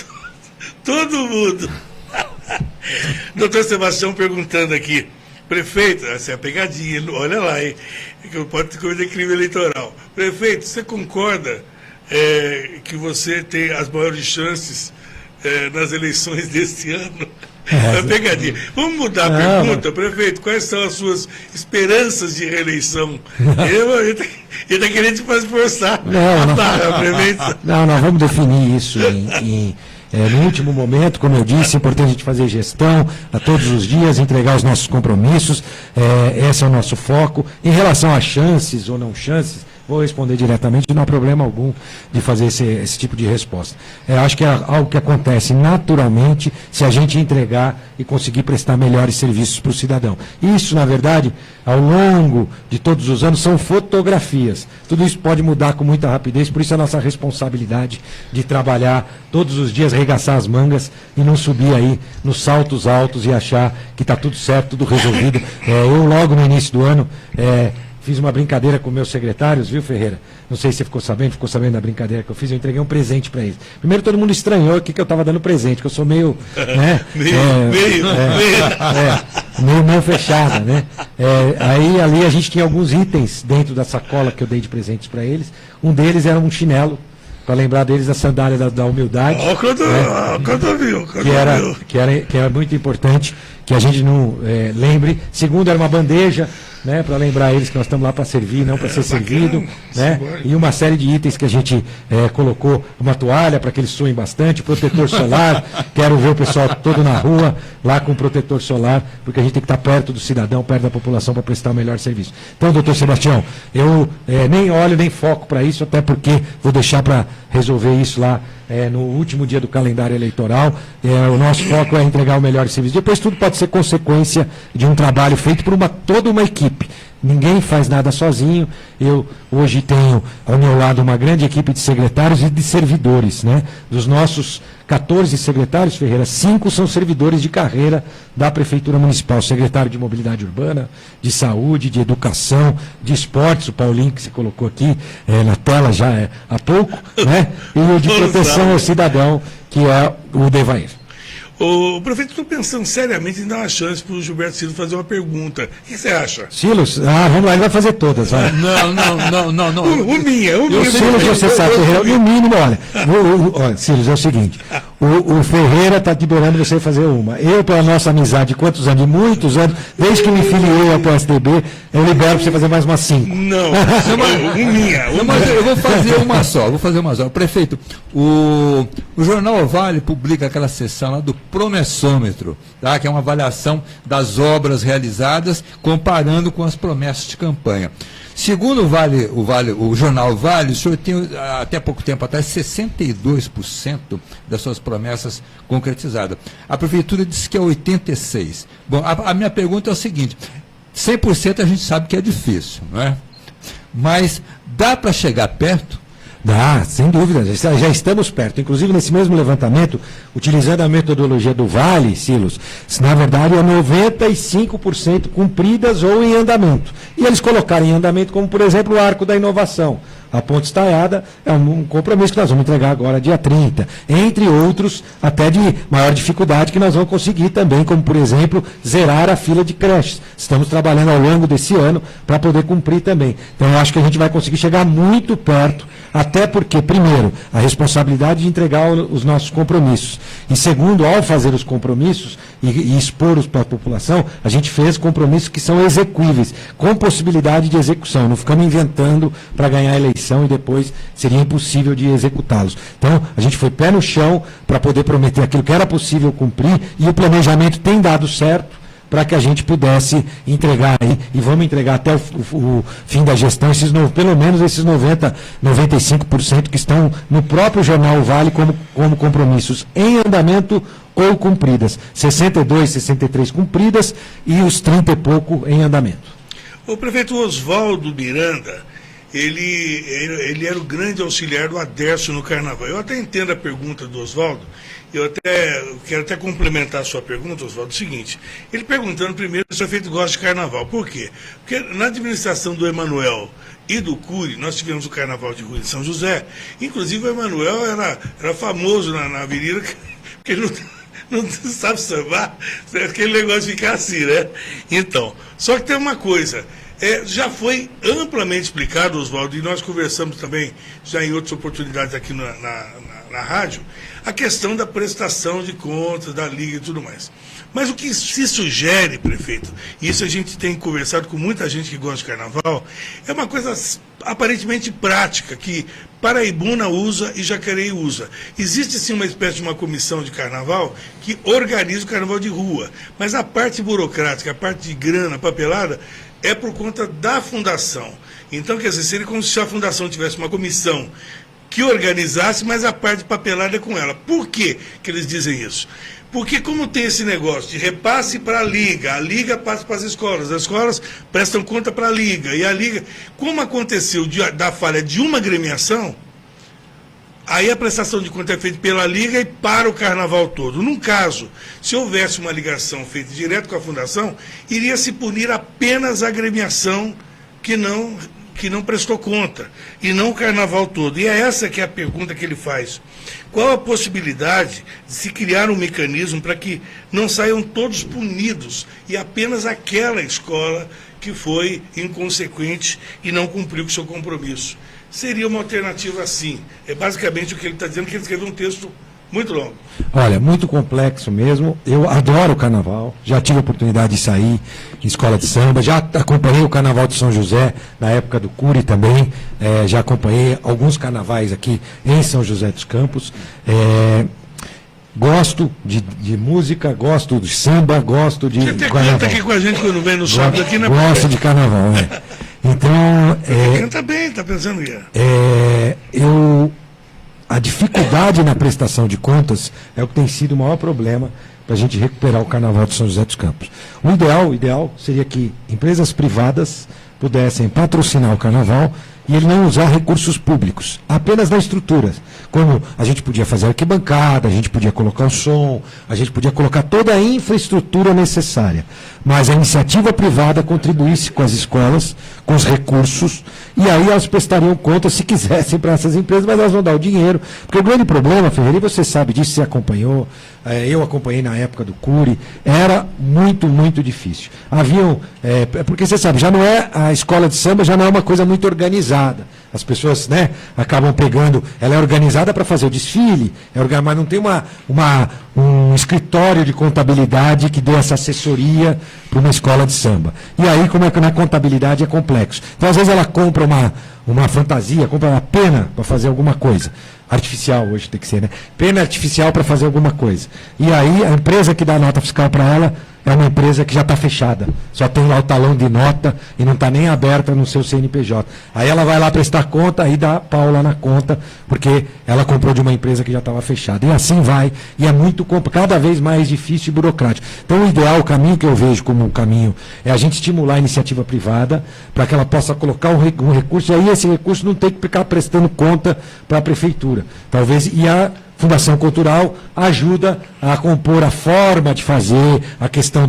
todo mundo. Doutor Sebastião perguntando aqui, prefeito, essa é a pegadinha, olha lá, hein? Que pode cometer crime eleitoral. Prefeito, você concorda que você tem as maiores chances nas eleições deste ano? É pegadinha. Vamos mudar a pergunta, prefeito. Quais são as suas esperanças de reeleição? Ele está querendo te fazer forçar a barra, prefeito. Não, vamos definir isso no último momento, como eu disse, é importante a gente fazer gestão a todos os dias, entregar os nossos compromissos, esse é o nosso foco. Em relação a chances ou não chances, vou responder diretamente, não há problema algum de fazer esse tipo de resposta. Acho que é algo que acontece naturalmente se a gente entregar e conseguir prestar melhores serviços para o cidadão. Isso, na verdade, ao longo de todos os anos, são fotografias. Tudo isso pode mudar com muita rapidez, por isso é a nossa responsabilidade de trabalhar todos os dias, arregaçar as mangas e não subir aí nos saltos altos e achar que está tudo certo, tudo resolvido. Eu, logo no início do ano, fiz uma brincadeira com meus secretários, viu, Ferreira? Não sei se você ficou sabendo da brincadeira que eu fiz, eu entreguei um presente para eles. Primeiro todo mundo estranhou que eu estava dando presente, que eu sou meio... né, meio fechada, né? Aí ali a gente tinha alguns itens dentro da sacola que eu dei de presentes para eles. Um deles era um chinelo, para lembrar deles a sandália da humildade. Que era muito importante que a gente não lembre. Segundo, era uma bandeja, né, para lembrar eles que nós estamos lá para servir, não para ser servido, né? E uma série de itens que a gente colocou, uma toalha para que eles suem bastante, protetor solar, quero ver o pessoal todo na rua, lá com protetor solar, porque a gente tem que estar perto do cidadão, perto da população para prestar o melhor serviço. Então, doutor Sebastião, eu nem olho, nem foco para isso, até porque vou deixar para resolver isso lá no último dia do calendário eleitoral. O nosso foco é entregar o melhor serviço. Depois tudo pode ser consequência de um trabalho feito por toda uma equipe. Ninguém faz nada sozinho. Eu hoje tenho ao meu lado uma grande equipe de secretários e de servidores, né? Dos nossos 14 secretários, Ferreira, 5 são servidores de carreira da Prefeitura Municipal. Secretário de Mobilidade Urbana, de Saúde, de Educação, de Esportes, o Paulinho que se colocou aqui na tela já há pouco, né? E o de Proteção ao Cidadão, que é o Devair. O prefeito, estou pensando seriamente em dar uma chance para o Gilberto Silos fazer uma pergunta. O que você acha? Silos? Vamos lá, ele vai fazer todas. Vai. Não. O minha. Silos, você sabe, Ferreira, no mínimo, olha, Silos, é o seguinte, o Ferreira está liberando você fazer uma. Eu, pela nossa amizade de quantos anos? De muitos anos, desde que me filiei ao PSDB, eu libero para você fazer mais umas 5. Não, minha. Mas eu vou fazer uma só. Prefeito, o Jornal O Vale publica aquela sessão lá do promessômetro, tá? Que é uma avaliação das obras realizadas comparando com as promessas de campanha. Segundo o jornal Vale, o senhor tem até pouco tempo atrás 62% das suas promessas concretizadas. A prefeitura disse que é 86%. Bom, a minha pergunta é o seguinte: 100% a gente sabe que é difícil, não é? Mas dá para chegar perto? Dá, sem dúvida, já estamos perto. Inclusive, nesse mesmo levantamento, utilizando a metodologia do Vale, Silos, na verdade é 95% cumpridas ou em andamento. E eles colocaram em andamento como, por exemplo, o Arco da Inovação. A Ponte Estaiada é um compromisso que nós vamos entregar agora dia 30, entre outros, até de maior dificuldade que nós vamos conseguir também, como, por exemplo, zerar a fila de creches. Estamos trabalhando ao longo desse ano para poder cumprir também. Então, eu acho que a gente vai conseguir chegar muito perto, até porque, primeiro, a responsabilidade de entregar os nossos compromissos. E segundo, ao fazer os compromissos e expor-os para a população, a gente fez compromissos que são execuíveis, com possibilidade de execução. Não ficamos inventando para ganhar a eleição e depois seria impossível de executá-los. Então, a gente foi pé no chão para poder prometer aquilo que era possível cumprir, e o planejamento tem dado certo para que a gente pudesse entregar aí, e vamos entregar até o fim da gestão, pelo menos esses 95% que estão no próprio Jornal Vale como compromissos em andamento ou cumpridas. 62, 63 cumpridas e os 30 e pouco em andamento. O prefeito Oswaldo Miranda, ele era o grande auxiliar do Adércio no Carnaval. Eu até entendo a pergunta do Oswaldo, eu quero até complementar a sua pergunta, Oswaldo, o seguinte, ele perguntando primeiro se o prefeito gosta de Carnaval. Por quê? Porque na administração do Emanuel e do Cury, nós tivemos o Carnaval de Rua de São José, inclusive o Emanuel era famoso na avenida, porque ele não sabe sambar, aquele negócio de ficar assim, né? Então, só que tem uma coisa, já foi amplamente explicado, Oswaldo, e nós conversamos também já em outras oportunidades aqui na rádio, a questão da prestação de contas, da Liga e tudo mais. Mas o que se sugere, prefeito, e isso a gente tem conversado com muita gente que gosta de Carnaval, é uma coisa aparentemente prática, que Paraibuna usa e Jacareí usa. Existe sim uma espécie de uma comissão de Carnaval que organiza o Carnaval de rua, mas a parte burocrática, a parte de grana, papelada, é por conta da fundação. Então, quer dizer, seria como se a fundação tivesse uma comissão que organizasse, mas a parte de papelada é com ela. Por que eles dizem isso? Porque como tem esse negócio de repasse para a Liga passa para as escolas prestam conta para a Liga, e a Liga, como aconteceu da falha de uma agremiação, aí a prestação de conta é feita pela Liga e para o Carnaval todo. Num caso, se houvesse uma ligação feita direto com a Fundação, iria se punir apenas a agremiação que não prestou conta, e não o Carnaval todo. E é essa que é a pergunta que ele faz. Qual a possibilidade de se criar um mecanismo para que não saiam todos punidos, e apenas aquela escola que foi inconsequente e não cumpriu com o seu compromisso? Seria uma alternativa assim. É basicamente o que ele está dizendo, que ele escreveu um texto muito longo. Olha, muito complexo mesmo. Eu adoro o Carnaval, já tive a oportunidade de sair em escola de samba, já acompanhei o Carnaval de São José, na época do Cury também, já acompanhei alguns carnavais aqui em São José dos Campos. Gosto de música, gosto de samba, gosto de Você Carnaval. canta aqui com a gente quando vem no sábado aqui na Gosto de Carnaval, Então... canta bem, está pensando que A dificuldade na prestação de contas é o que tem sido o maior problema para a gente recuperar o Carnaval de São José dos Campos. O ideal seria que empresas privadas pudessem patrocinar o Carnaval e ele não usar recursos públicos, apenas na estrutura. Como a gente podia fazer arquibancada, a gente podia colocar o som, a gente podia colocar toda a infraestrutura necessária. Mas a iniciativa privada contribuísse com as escolas, com os recursos, e aí elas prestariam conta, se quisessem, para essas empresas, mas elas vão dar o dinheiro. Porque o grande problema, Ferreira, e você sabe disso, você acompanhou, eu acompanhei na época do Cury, era muito, muito difícil. Porque você sabe, já não é, a escola de samba já não é uma coisa muito organizada. As pessoas, acabam pegando, ela é organizada para fazer o desfile, mas não tem um escritório de contabilidade que dê essa assessoria para uma escola de samba. E aí, como é que na contabilidade é complexo. Então, às vezes ela compra uma fantasia, compra uma pena para fazer alguma coisa. Artificial hoje tem que ser, Pena artificial para fazer alguma coisa. E aí, a empresa que dá a nota fiscal para ela é uma empresa que já está fechada. Só tem lá o talão de nota e não está nem aberta no seu CNPJ. Aí ela vai lá prestar conta, aí dá pau lá na conta, porque ela comprou de uma empresa que já estava fechada. E assim vai, e é cada vez mais difícil e burocrático. Então, o ideal, o caminho que eu vejo como um caminho, é a gente estimular a iniciativa privada para que ela possa colocar um recurso, e aí esse recurso não tem que ficar prestando conta para a prefeitura. Talvez, e a Fundação Cultural ajuda a compor a forma de fazer, a questão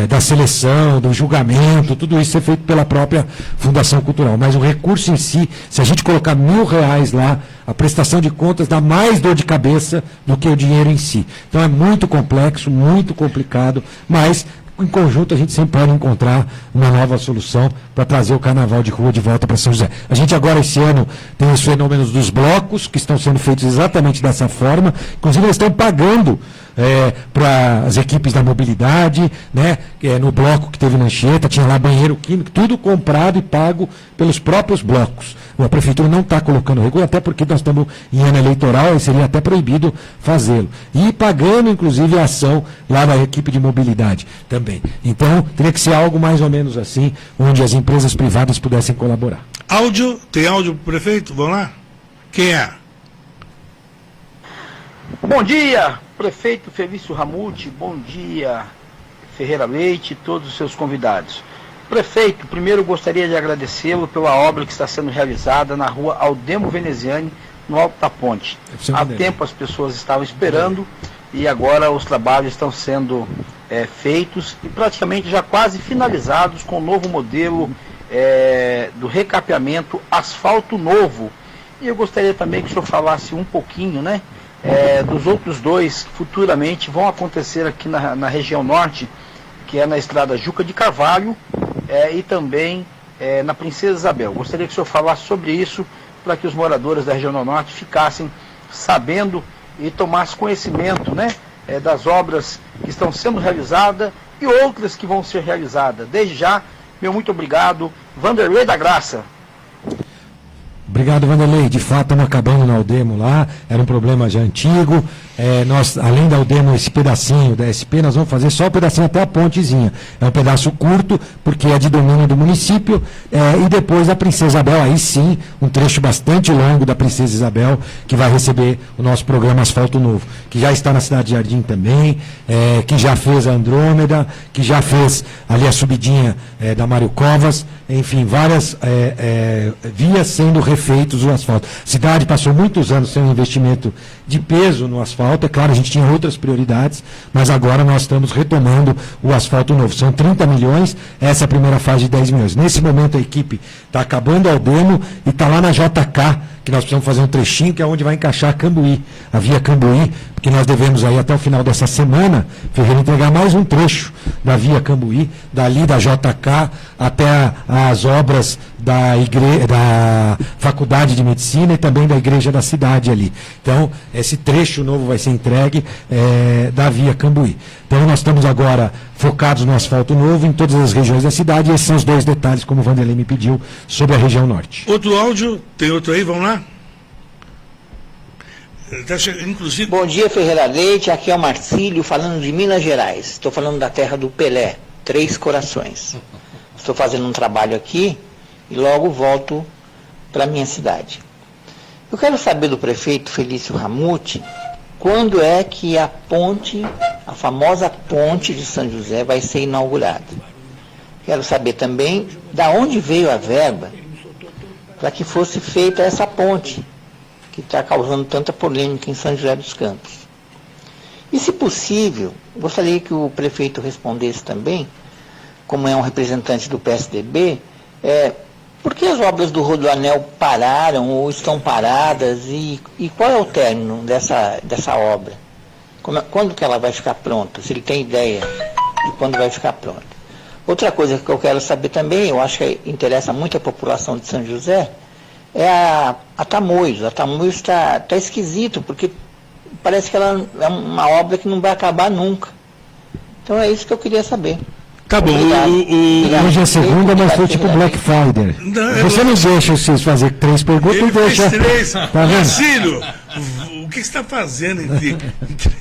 da seleção, do julgamento, tudo isso é feito pela própria Fundação Cultural. Mas o recurso em si, se a gente colocar R$1.000 lá, a prestação de contas dá mais dor de cabeça do que o dinheiro em si. Então é muito complexo, muito complicado, mas em conjunto a gente sempre pode encontrar uma nova solução para trazer o Carnaval de rua de volta para São José. A gente agora, esse ano, tem os fenômenos dos blocos, que estão sendo feitos exatamente dessa forma, inclusive eles estão pagando para as equipes da mobilidade, né? No bloco que teve na Anchieta, tinha lá banheiro químico, tudo comprado e pago pelos próprios blocos. A prefeitura não está colocando recurso, até porque nós estamos em ano eleitoral e seria até proibido fazê-lo. E pagando, inclusive, a ação lá da equipe de mobilidade também. Então, teria que ser algo mais ou menos assim, onde as empresas privadas pudessem colaborar. Áudio? Tem áudio pro prefeito? Vamos lá? Quem é? Bom dia, prefeito Felício Ramute, bom dia, Ferreira Leite e todos os seus convidados. Prefeito, primeiro gostaria de agradecê-lo pela obra que está sendo realizada na rua Aldemo Veneziani, no Alto da Ponte. Há tempo as pessoas estavam esperando e agora os trabalhos estão sendo feitos e praticamente já quase finalizados com o novo modelo do recapeamento asfalto novo. E eu gostaria também que o senhor falasse um pouquinho, né, dos outros dois que futuramente vão acontecer aqui na região norte, que é na estrada Juca de Carvalho e também na Princesa Isabel. Gostaria que o senhor falasse sobre isso para que os moradores da região norte ficassem sabendo e tomassem conhecimento, né, das obras que estão sendo realizadas e outras que vão ser realizadas. Desde já, meu muito obrigado, Vanderlei da Graça. Obrigado, Vanderlei. De fato, estamos acabando na Aldemo lá, era um problema já antigo. Nós, além da Aldemo, esse pedacinho da SP, nós vamos fazer só o pedacinho até a pontezinha. É um pedaço curto, porque é de domínio do município, e depois a Princesa Isabel, aí sim, um trecho bastante longo da Princesa Isabel, que vai receber o nosso programa Asfalto Novo, que já está na Cidade de Jardim também, que já fez a Andrômeda, que já fez ali a subidinha da Mário Covas, enfim, várias vias sendo refeitos o asfalto. A cidade passou muitos anos sem um investimento de peso no asfalto. É claro, a gente tinha outras prioridades, mas agora nós estamos retomando o asfalto novo. São 30 milhões, essa é a primeira fase de 10 milhões. Nesse momento a equipe está acabando ao demo e está lá na JK, que nós precisamos fazer um trechinho, que é onde vai encaixar a Cambuí, a via Cambuí, porque nós devemos aí até o final dessa semana, Ferreira, entregar mais um trecho da via Cambuí, dali da JK até as obras da Faculdade de Medicina e também da Igreja da Cidade ali. Então, esse trecho novo vai ser entregue da via Cambuí. Então, nós estamos agora focados no asfalto novo em todas as regiões da cidade, e esses são os dois detalhes, como o Vanderlei me pediu, sobre a região norte. Outro áudio? Tem outro aí? Vamos lá? Inclusive... Bom dia, Ferreira Leite, aqui é o Marcílio, falando de Minas Gerais. Estou falando da terra do Pelé, Três Corações. Estou fazendo um trabalho aqui e logo volto para a minha cidade. Eu quero saber do prefeito Felício Ramute quando é que a ponte, a famosa ponte de São José, vai ser inaugurada. Quero saber também da onde veio a verba para que fosse feita essa ponte, que está causando tanta polêmica em São José dos Campos. E, se possível, gostaria que o prefeito respondesse também, como é um representante do PSDB, por que as obras do Rodoanel pararam ou estão paradas e qual é o término dessa obra? Quando que ela vai ficar pronta? Se ele tem ideia de quando vai ficar pronta. Outra coisa que eu quero saber também, eu acho que interessa muito a população de São José, é a Tamoios. A Tamoios está esquisito, porque parece que ela é uma obra que não vai acabar nunca. Então é isso que eu queria saber. Tá bom. Hoje é segunda, mas foi tipo Black Friday. Você não deixa vocês fazer 3 perguntas e deixa... Tá vendo? Cílio, o que você está fazendo em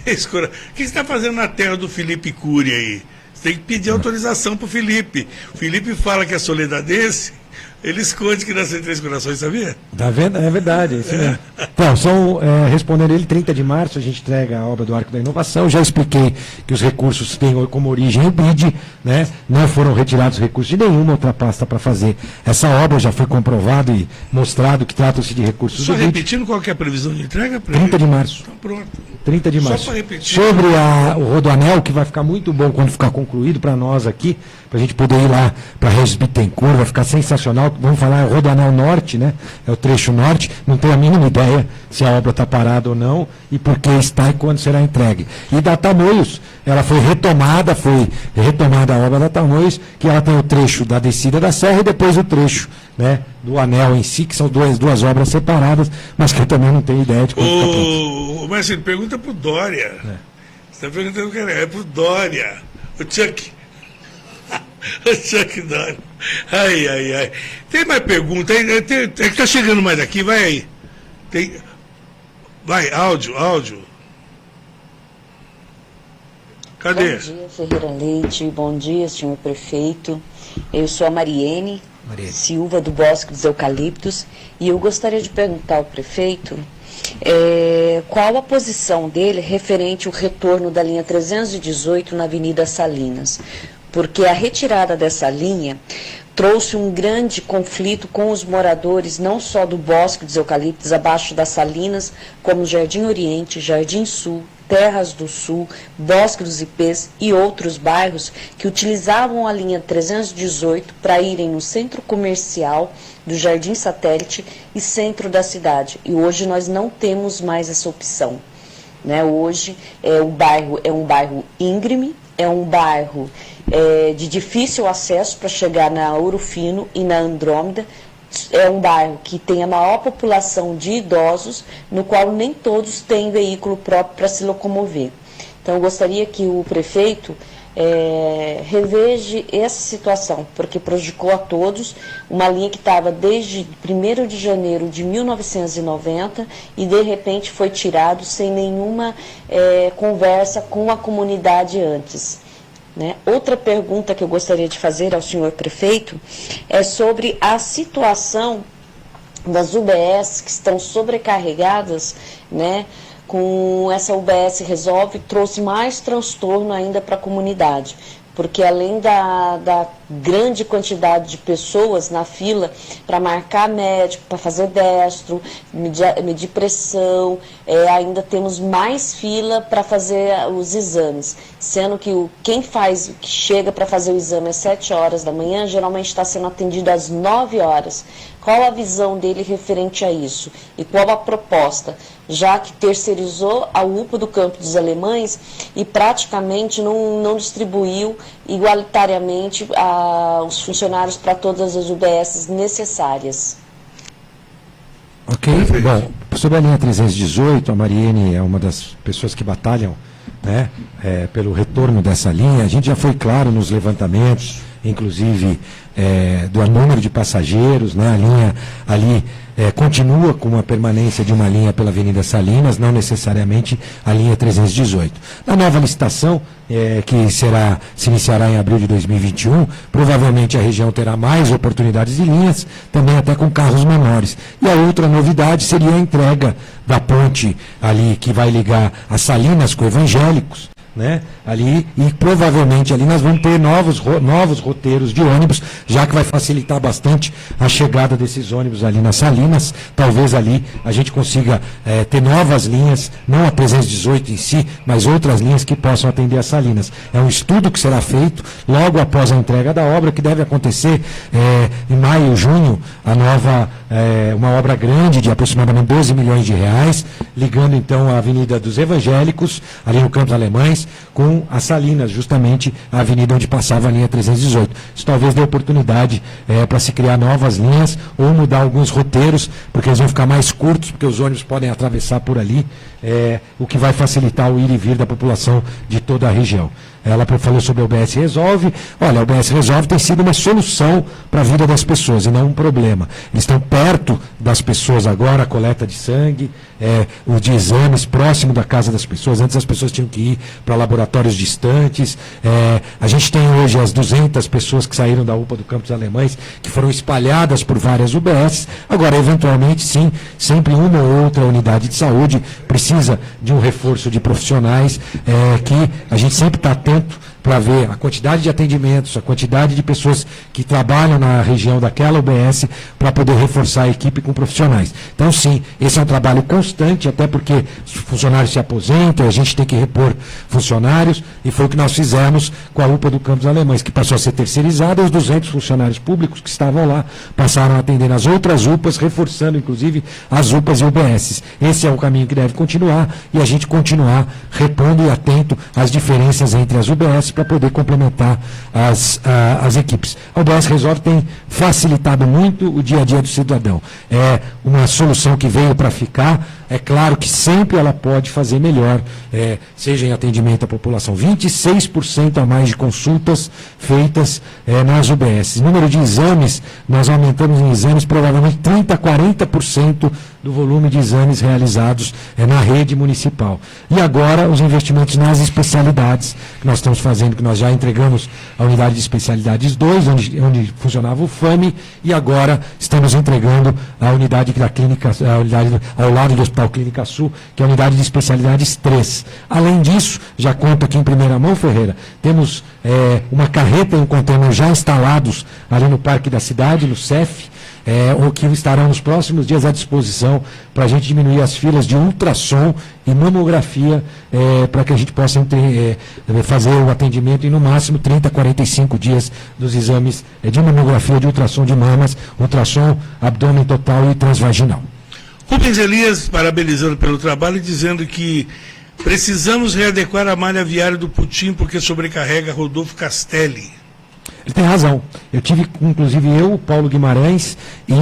3 corações? O que você está fazendo na terra do Felipe Cury aí? Você tem que pedir autorização para o Felipe. O Felipe fala que é soledadense, ele esconde que nasceu em 3 Corações, sabia? Tá vendo? É verdade, é isso mesmo. Então, respondendo ele, 30 de março a gente entrega a obra do Arco da Inovação. Já expliquei que os recursos têm como origem o BID, né? Não foram retirados recursos de nenhuma outra pasta para fazer essa obra, já foi comprovado e mostrado que trata-se de recursos Só do BID. repetindo, qual que é a previsão de entrega? 30 de março. Então pronto. 30 de março. Só para repetir. Sobre o Rodoanel, que vai ficar muito bom quando ficar concluído para nós aqui, para a gente poder ir lá para Regis Bittencourt, vai ficar sensacional. Vamos falar, o Rodoanel Norte, né? É o trecho norte, não tenho a mínima ideia se a obra está parada ou não, e por que está e quando será entregue. E da Tamoios, ela foi retomada a obra da Tamoios, que ela tem o trecho da descida da serra e depois o trecho, né, do anel em si, que são duas obras separadas, mas que eu também não tenho ideia de quando fica pronto. Marcelo, pergunta para o Dória. Você está perguntando que é pro Dória. O Chuck. O Chuck Dória. Ai. Tem mais pergunta? Está chegando mais aqui, vai aí. Vai, áudio. Cadê? Bom dia, Ferreira Leite. Bom dia, senhor prefeito. Eu sou a Mariene Silva, do Bosque dos Eucaliptos, e eu gostaria de perguntar ao prefeito qual a posição dele referente ao retorno da linha 318 na Avenida Salinas, porque a retirada dessa linha trouxe um grande conflito com os moradores, não só do Bosque dos Eucaliptos, abaixo das Salinas, como Jardim Oriente, Jardim Sul, Terras do Sul, Bosque dos Ipês e outros bairros que utilizavam a linha 318 para irem no centro comercial do Jardim Satélite e centro da cidade. E hoje nós não temos mais essa opção, né? Hoje o bairro é um bairro íngreme, é um bairro de difícil acesso para chegar na Ouro Fino e na Andrômeda. É um bairro que tem a maior população de idosos, no qual nem todos têm veículo próprio para se locomover. Então, eu gostaria que o prefeito reveja essa situação, porque prejudicou a todos uma linha que estava desde 1º de janeiro de 1990 e, de repente, foi tirado sem nenhuma conversa com a comunidade antes. Né? Outra pergunta que eu gostaria de fazer ao senhor prefeito é sobre a situação das UBS que estão sobrecarregadas, né? Com essa UBS Resolve, trouxe mais transtorno ainda para a comunidade, porque além da grande quantidade de pessoas na fila para marcar médico, para fazer destro, medir pressão, ainda temos mais fila para fazer os exames, sendo que quem chega para fazer o exame às 7 horas da manhã, geralmente está sendo atendido às 9 horas. Qual a visão dele referente a isso? E qual a proposta? Já que terceirizou a UPA do Campo dos Alemães e praticamente não distribuiu igualitariamente os funcionários para todas as UBSs necessárias. Ok, bom, sobre a linha 318, a Mariene é uma das pessoas que batalham, né, pelo retorno dessa linha. A gente já foi claro nos levantamentos, inclusive do número de passageiros, né, a linha ali continua com uma permanência de uma linha pela Avenida Salinas, não necessariamente a linha 318. Na nova licitação, que se iniciará em abril de 2021, provavelmente a região terá mais oportunidades de linhas, também até com carros menores. E a outra novidade seria a entrega da ponte ali que vai ligar as Salinas com Evangélicos, né, ali, e provavelmente ali nós vamos ter novos roteiros de ônibus, já que vai facilitar bastante a chegada desses ônibus ali nas Salinas. Talvez ali a gente consiga ter novas linhas, não a 318 em si, mas outras linhas que possam atender as Salinas. É um estudo que será feito logo após a entrega da obra, que deve acontecer em maio, junho, uma obra grande de aproximadamente 12 milhões de reais, ligando então a Avenida dos Evangélicos, ali no Campos Alemães, com as Salinas, justamente a avenida onde passava a linha 318. Isso talvez dê oportunidade para se criar novas linhas ou mudar alguns roteiros, porque eles vão ficar mais curtos, porque os ônibus podem atravessar por ali, o que vai facilitar o ir e vir da população de toda a região. Ela falou sobre a UBS Resolve. Olha, a UBS Resolve tem sido uma solução para a vida das pessoas e não um problema. Eles estão perto das pessoas agora, a coleta de sangue, os de exames próximo da casa das pessoas. Antes as pessoas tinham que ir para laboratórios distantes. A gente tem hoje as 200 pessoas que saíram da UPA do Campo dos Alemães, que foram espalhadas por várias UBS. Agora, eventualmente, sim, sempre uma ou outra unidade de saúde precisa de um reforço de profissionais, que a gente sempre está atento para ver a quantidade de atendimentos, a quantidade de pessoas que trabalham na região daquela UBS, para poder reforçar a equipe com profissionais. Então, sim, esse é um trabalho constante, até porque os funcionários se aposentam, a gente tem que repor funcionários, e foi o que nós fizemos com a UPA do Campos Alemães, que passou a ser terceirizada. Os 200 funcionários públicos que estavam lá passaram a atender nas outras UPAs, reforçando, inclusive, as UPAs e UBSs. Esse é o caminho que deve continuar, e a gente continuar repondo e atento às diferenças entre as UBS, para poder complementar as equipes. A UBS Resolve tem facilitado muito o dia a dia do cidadão. É uma solução que veio para ficar. É claro que sempre ela pode fazer melhor, seja em atendimento à população. 26% a mais de consultas feitas nas UBS. Número de exames, nós aumentamos em exames provavelmente 30% a 40% do volume de exames realizados na rede municipal. E agora os investimentos nas especialidades que nós estamos fazendo, que nós já entregamos a unidade de especialidades 2, onde funcionava o FAME, e agora estamos entregando a unidade da clínica, a unidade ao lado do Hospital Clínica Sul, que é a unidade de especialidades 3. Além disso, já conto aqui em primeira mão, Ferreira, temos uma carreta e um contêiner já instalados ali no Parque da Cidade, no CEF, o que estarão nos próximos dias à disposição para a gente diminuir as filas de ultrassom e mamografia, para que a gente possa fazer o atendimento em no máximo 30 a 45 dias dos exames de mamografia, de ultrassom de mamas, ultrassom, abdômen total e transvaginal. Rubens Elias parabenizando pelo trabalho e dizendo que precisamos readequar a malha viária do Putim porque sobrecarrega Rodolfo Castelli. Ele tem razão. Eu tive, inclusive o Paulo Guimarães e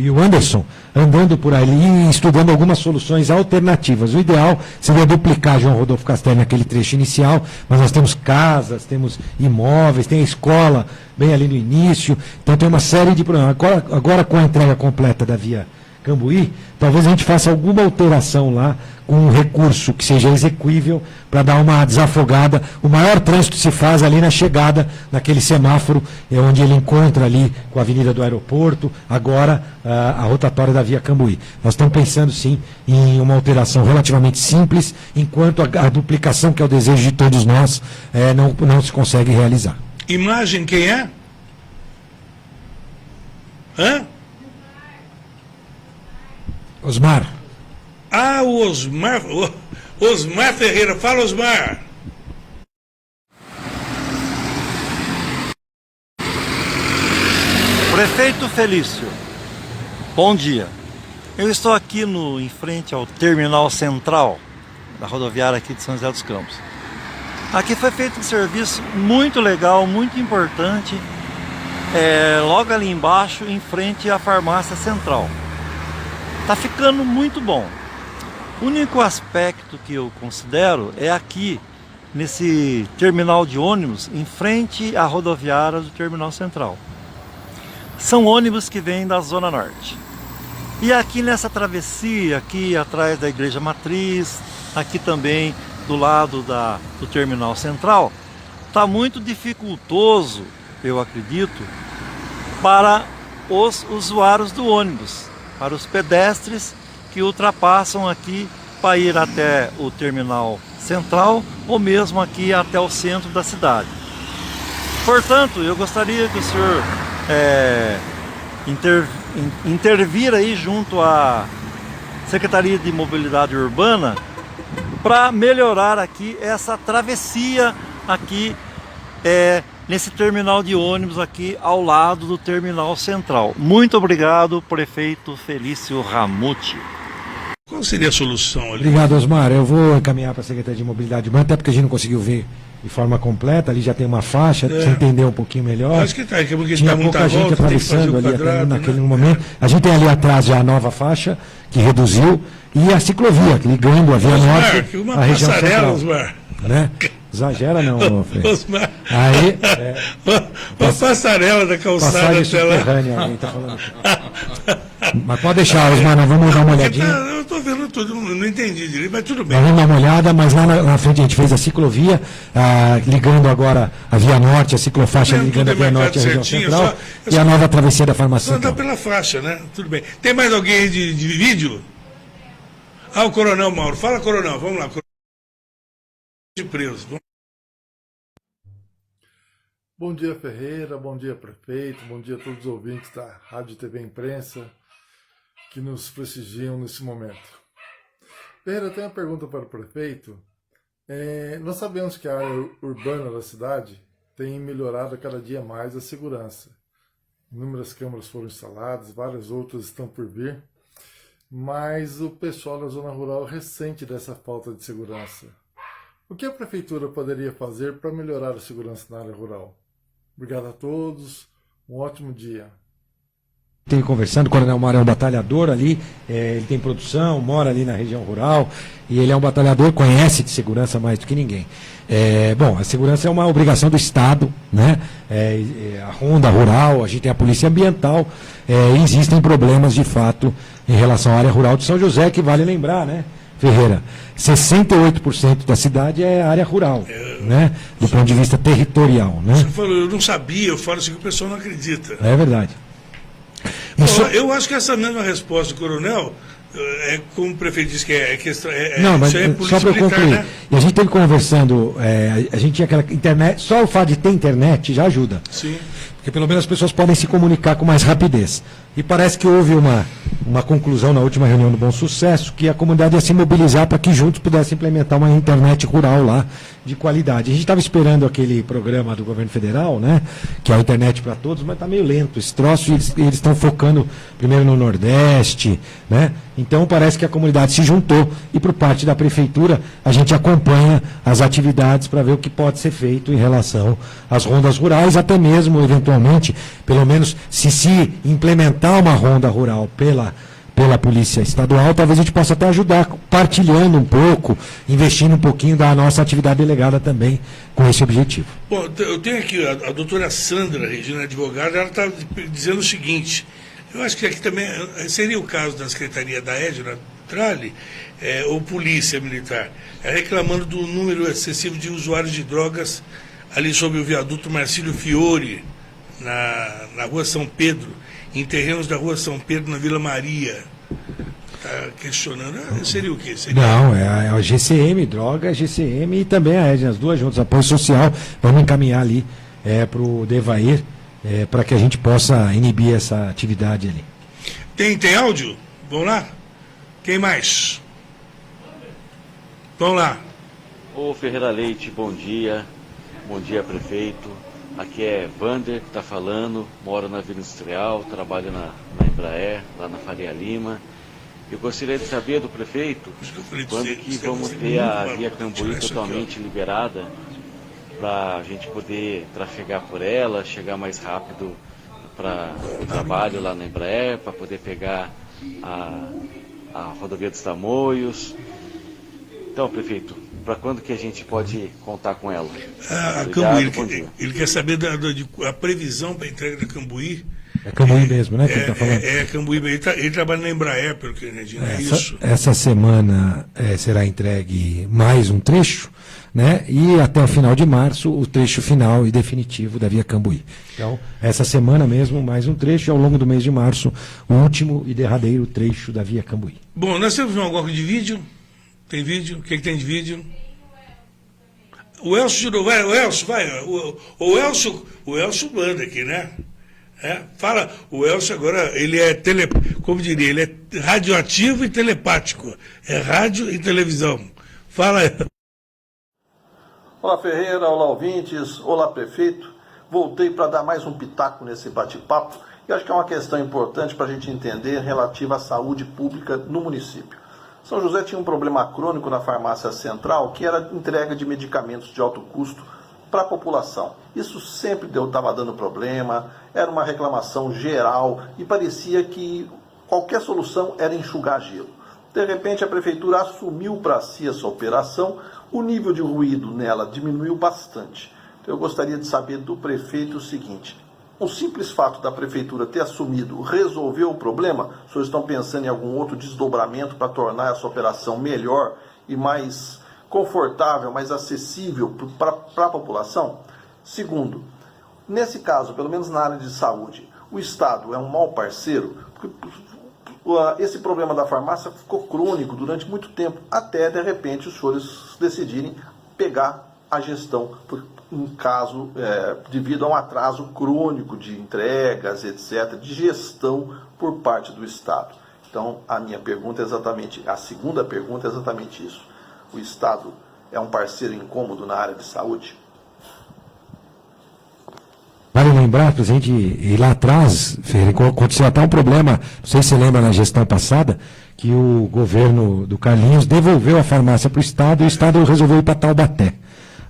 o Anderson, andando por ali e estudando algumas soluções alternativas. O ideal seria duplicar João Rodolfo Castelli naquele trecho inicial, mas nós temos casas, temos imóveis, tem a escola bem ali no início, então tem uma série de problemas. Agora com a entrega completa da via Cambuí, talvez a gente faça alguma alteração lá, com um recurso que seja execuível para dar uma desafogada. O maior trânsito se faz ali na chegada, naquele semáforo, onde ele encontra ali com a Avenida do Aeroporto, agora a rotatória da via Cambuí. Nós estamos pensando, sim, em uma alteração relativamente simples, enquanto a duplicação, que é o desejo de todos nós, não se consegue realizar. Imagem, quem é? Hã? Osmar. Ah, o Osmar. Osmar Ferreira. Fala, Osmar. Prefeito Felício, bom dia. Eu estou aqui em frente ao terminal central da rodoviária aqui de São José dos Campos. Aqui foi feito um serviço muito legal, muito importante, logo ali embaixo, em frente à farmácia central. Está ficando muito bom. O único aspecto que eu considero é aqui, nesse terminal de ônibus, em frente à rodoviária do terminal central. São ônibus que vêm da Zona Norte. E aqui nessa travessia, aqui atrás da Igreja Matriz, aqui também do lado do terminal central, está muito dificultoso, eu acredito, para os usuários do ônibus, para os pedestres que ultrapassam aqui para ir até o terminal central ou mesmo aqui até o centro da cidade. Portanto, eu gostaria que o senhor intervir aí junto à Secretaria de Mobilidade Urbana para melhorar aqui essa travessia aqui nesse terminal de ônibus aqui ao lado do terminal central. Muito obrigado, prefeito Felício Ramuti. Qual seria a solução ali? Obrigado, Osmar. Eu vou encaminhar para a Secretaria de Mobilidade Urbana, até porque a gente não conseguiu ver de forma completa. Ali já tem uma faixa, você entender um pouquinho melhor. Acho que tá, porque tinha dá pouca muita gente volta, atravessando ali quadrado, até naquele momento. A gente tem ali atrás já a nova faixa, que reduziu, e a ciclovia, ligando a Via Norte à região central. Osmar. Né? Exagera não, Fê. Osmar. Aí, uma passarela da calçada. Passagem subterrânea, alguém está falando aqui. Mas pode deixar, Osmar, nós vamos dar uma olhadinha. Eu estou vendo tudo, não entendi direito, mas tudo bem. Nós vamos dar uma olhada, mas lá na frente a gente fez a ciclovia, ligando agora a Via Norte, a ciclofaixa ligando a Via Norte à região central, e a nova travessia da farmácia central. Só dá pela faixa, né? Tudo bem. Tem mais alguém aí de vídeo? Ah, o Coronel Mauro. Fala, Coronel, vamos lá. De preso. Bom dia, Ferreira, bom dia, prefeito, bom dia a todos os ouvintes da Rádio TV Imprensa que nos prestigiam nesse momento. Ferreira, eu tenho uma pergunta para o prefeito. Nós sabemos que a área urbana da cidade tem melhorado a cada dia mais a segurança. Inúmeras câmeras foram instaladas, várias outras estão por vir, mas o pessoal da zona rural ressente dessa falta de segurança. O que a Prefeitura poderia fazer para melhorar a segurança na área rural? Obrigado a todos, um ótimo dia. Tenho conversando, o Coronel Mário é um batalhador ali, ele tem produção, mora ali na região rural, e ele é um batalhador, conhece de segurança mais do que ninguém. Bom, a segurança é uma obrigação do Estado, né? A ronda rural, a gente tem a polícia ambiental, existem problemas de fato em relação à área rural de São José, que vale lembrar, né, Ferreira? 68% da cidade é área rural, né? Do ponto de vista territorial, né? Você falou, eu não sabia, eu falo assim que o pessoal não acredita. É verdade. Eu acho que essa mesma resposta do coronel, como o prefeito disse, não, mas isso é polícia só para eu militar, concluir, né? e a gente teve conversando, a gente tinha aquela internet, só o fato de ter internet já ajuda. Sim. Porque pelo menos as pessoas podem se comunicar com mais rapidez. E parece que houve uma conclusão na última reunião do Bom Sucesso, que a comunidade ia se mobilizar para que juntos pudesse implementar uma internet rural lá de qualidade. A gente estava esperando aquele programa do governo federal, né, que é a internet para todos, mas está meio lento esse troço, e eles estão focando primeiro no Nordeste, né? Então parece que a comunidade se juntou e por parte da prefeitura a gente acompanha as atividades para ver o que pode ser feito em relação às rondas rurais, até mesmo eventualmente, pelo menos se implementar uma ronda rural pela Polícia Estadual, talvez a gente possa até ajudar, partilhando um pouco, investindo um pouquinho da nossa atividade delegada também com esse objetivo. Bom, eu tenho aqui a doutora Sandra Regina, advogada, ela está dizendo o seguinte: eu acho que aqui também seria o caso da Secretaria da Edna Tralli, ou Polícia Militar, reclamando do número excessivo de usuários de drogas ali sobre o viaduto Marcílio Fiore, na Rua São Pedro, em terrenos da Rua São Pedro, na Vila Maria. Está questionando, seria o quê? Não, é a GCM, droga, GCM e também a Edna, as duas juntas, apoio social, vamos encaminhar ali para o Devair, para que a gente possa inibir essa atividade ali. Tem áudio? Vamos lá? Quem mais? Vamos lá. Ô Ferreira Leite, bom dia. Bom dia, prefeito. Aqui é Vander que está falando, moro na Vila Industrial, trabalho na Embraer, lá na Faria Lima. Eu gostaria de saber do prefeito quando que vamos ter a via Cambuí totalmente liberada, para a gente poder trafegar por ela, chegar mais rápido para o trabalho lá na Embraer, para poder pegar a rodovia dos Tamoios. Então, prefeito, para quando que a gente pode contar com ela? A Cambuí, ele quer saber a previsão para a entrega da Cambuí. É Cambuí mesmo, né, que ele está falando? É Cambuí, ele trabalha na Embraer, pelo que eu entendi, é isso? Essa semana será entregue mais um trecho, né, e até o final de março o trecho final e definitivo da via Cambuí. Então, essa semana mesmo, mais um trecho, e ao longo do mês de março, o último e derradeiro trecho da via Cambuí. Bom, nós temos um algo de vídeo. Tem vídeo? O que tem de vídeo? O Elcio tirou. Vai, o Elcio, vai. O Elcio manda aqui, né? Fala, o Elcio agora, ele é como diria, ele é radioativo e telepático. É rádio e televisão. Fala aí. Olá, Ferreira, olá, ouvintes, olá, prefeito. Voltei para dar mais um pitaco nesse bate-papo, e acho que é uma questão importante para a gente entender relativa à saúde pública no município. São José tinha um problema crônico na farmácia central, que era a entrega de medicamentos de alto custo para a população. Isso sempre estava dando problema, era uma reclamação geral e parecia que qualquer solução era enxugar gelo. De repente, a prefeitura assumiu para si essa operação, o nível de ruído nela diminuiu bastante. Então, eu gostaria de saber do prefeito o seguinte: o simples fato da prefeitura ter assumido resolveu o problema? Os senhores estão pensando em algum outro desdobramento para tornar essa operação melhor e mais confortável, mais acessível para a população? Segundo, nesse caso, pelo menos na área de saúde, o Estado é um mau parceiro? Porque esse problema da farmácia ficou crônico durante muito tempo, até de repente os senhores decidirem pegar a gestão, em caso, devido a um atraso crônico de entregas, etc., de gestão por parte do Estado. Então, a minha pergunta é exatamente, a segunda pergunta é exatamente isso. O Estado é um parceiro incômodo na área de saúde? Vale lembrar, presidente, e lá atrás, Ferreira, aconteceu até um problema, não sei se você lembra na gestão passada, que o governo do Carlinhos devolveu a farmácia para o Estado e o Estado resolveu ir para Taubaté.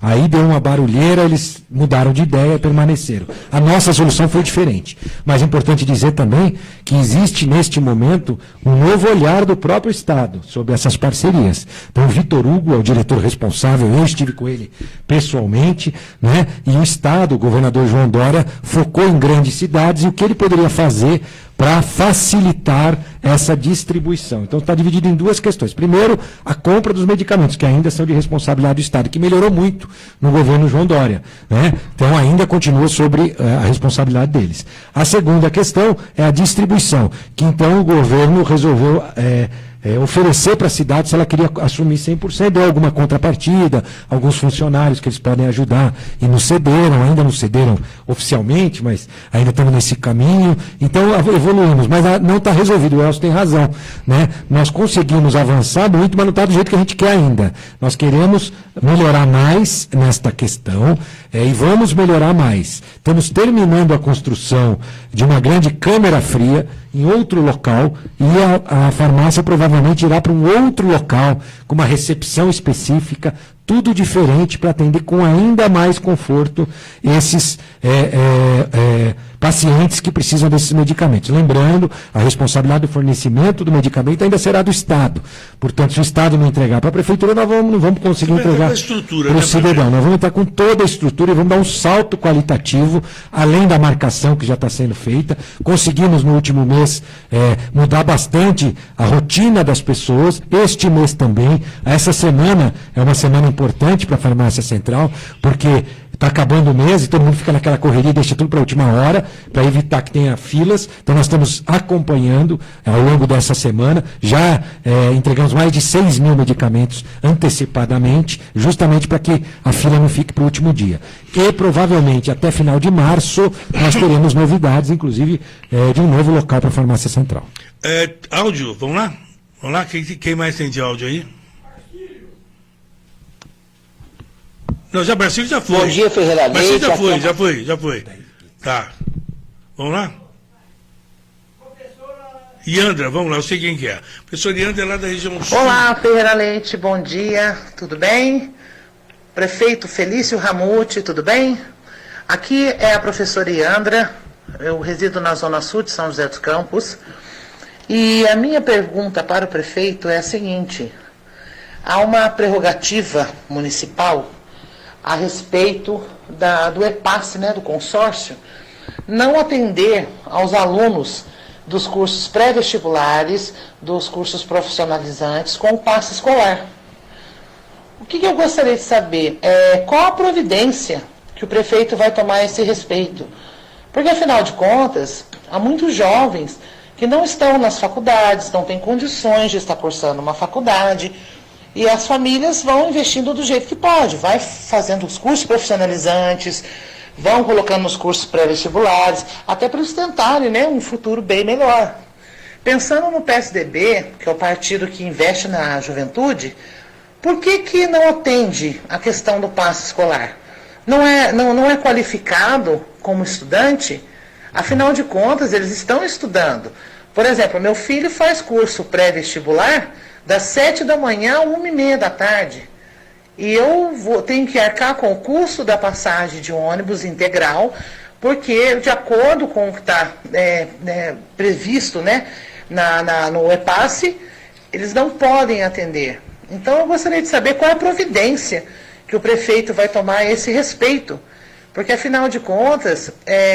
Aí deu uma barulheira, eles mudaram de ideia e permaneceram. A nossa solução foi diferente. Mas é importante dizer também que existe, neste momento, um novo olhar do próprio Estado sobre essas parcerias. Então, o Vitor Hugo é o diretor responsável, eu estive com ele pessoalmente, né? E o Estado, o governador João Dória, focou em grandes cidades e o que ele poderia fazer para facilitar essa distribuição. Então, está dividido em duas questões. Primeiro, a compra dos medicamentos, que ainda são de responsabilidade do Estado, que melhorou muito no governo João Dória, né? Então, ainda continua sobre a responsabilidade deles. A segunda questão é a distribuição, que então o governo resolveu oferecer para a cidade se ela queria assumir 100%, deu alguma contrapartida, alguns funcionários que eles podem ajudar e nos cederam, ainda não cederam oficialmente, mas ainda estamos nesse caminho, então evoluímos, mas não está resolvido, o Elcio tem razão, né? Nós conseguimos avançar muito, mas não está do jeito que a gente quer ainda. Nós queremos melhorar mais nesta questão e vamos melhorar mais. Estamos terminando a construção de uma grande câmara fria em outro local e a farmácia provavelmente irá para um outro local com uma recepção específica, tudo diferente para atender com ainda mais conforto esses pacientes que precisam desses medicamentos. Lembrando, a responsabilidade do fornecimento do medicamento ainda será do Estado. Portanto, se o Estado não entregar para a Prefeitura, nós não vamos conseguir entregar para o cidadão. Nós vamos estar com toda a estrutura e vamos dar um salto qualitativo, além da marcação que já está sendo feita. Conseguimos, no último mês, mudar bastante a rotina das pessoas. Este mês também. Essa semana é uma semana importante para a Farmácia Central, porque está acabando o mês e todo mundo fica naquela correria, deixa tudo para a última hora, para evitar que tenha filas. Então, nós estamos acompanhando ao longo dessa semana. Já entregamos mais de 6 mil medicamentos antecipadamente, justamente para que a fila não fique para o último dia. E, provavelmente, até final de março, nós teremos novidades, inclusive, de um novo local para a Farmácia Central. Áudio, vamos lá? Vamos lá? Quem mais tem de áudio aí? Não, Marcílio já foi. Bom dia, Ferreira Leite. Marcílio já foi. Tá. Vamos lá? Iandra, vamos lá, eu sei quem que é. Professor Iandra é lá da região sul. Olá, Ferreira Leite, bom dia, tudo bem? Prefeito Felício Ramute, tudo bem? Aqui é a professora Iandra, eu resido na Zona Sul de São José dos Campos. E a minha pergunta para o prefeito é a seguinte: há uma prerrogativa municipal a respeito do EPASSE, né, do consórcio, não atender aos alunos dos cursos pré-vestibulares, dos cursos profissionalizantes com o passe escolar. O que eu gostaria de saber é qual a providência que o prefeito vai tomar a esse respeito. Porque, afinal de contas, há muitos jovens que não estão nas faculdades, não têm condições de estar cursando uma faculdade, e as famílias vão investindo do jeito que pode, vai fazendo os cursos profissionalizantes, vão colocando os cursos pré-vestibulares, até para eles tentarem, né, um futuro bem melhor. Pensando no PSDB, que é o partido que investe na juventude, por que não atende a questão do passe escolar? Não é qualificado como estudante? Afinal de contas, eles estão estudando. Por exemplo, meu filho faz curso pré-vestibular das 7 da manhã às 1h30 da tarde. E eu tenho que arcar com o custo da passagem de ônibus integral, porque, de acordo com o que está previsto, né, no EPASSE, eles não podem atender. Então, eu gostaria de saber qual é a providência que o prefeito vai tomar a esse respeito. Porque, afinal de contas,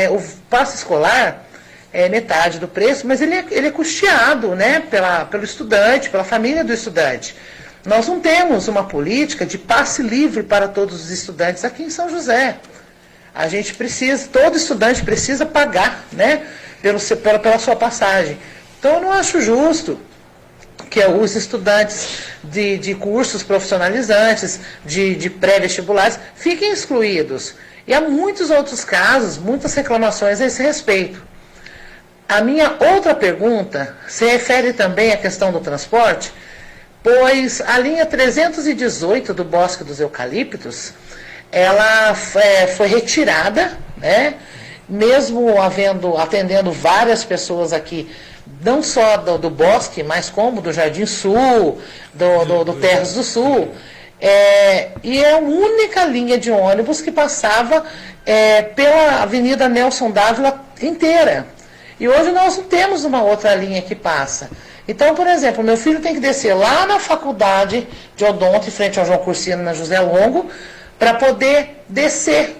o passe escolar é metade do preço, mas ele é custeado, né, pelo estudante, pela família do estudante. Nós não temos uma política de passe livre para todos os estudantes aqui em São José. A gente precisa, todo estudante precisa pagar, né, pela sua passagem. Então, eu não acho justo que os estudantes de cursos profissionalizantes, de pré-vestibulares, fiquem excluídos. E há muitos outros casos, muitas reclamações a esse respeito. A minha outra pergunta se refere também à questão do transporte, pois a linha 318 do Bosque dos Eucaliptos, ela foi retirada, né? Mesmo atendendo várias pessoas aqui não só do Bosque, mas como do Jardim Sul, do Terras do Sul. E é a única linha de ônibus que passava pela Avenida Nelson Dávila inteira. E hoje nós não temos uma outra linha que passa. Então, por exemplo, meu filho tem que descer lá na faculdade de Odonto, em frente ao João Cursino, na José Longo, para poder descer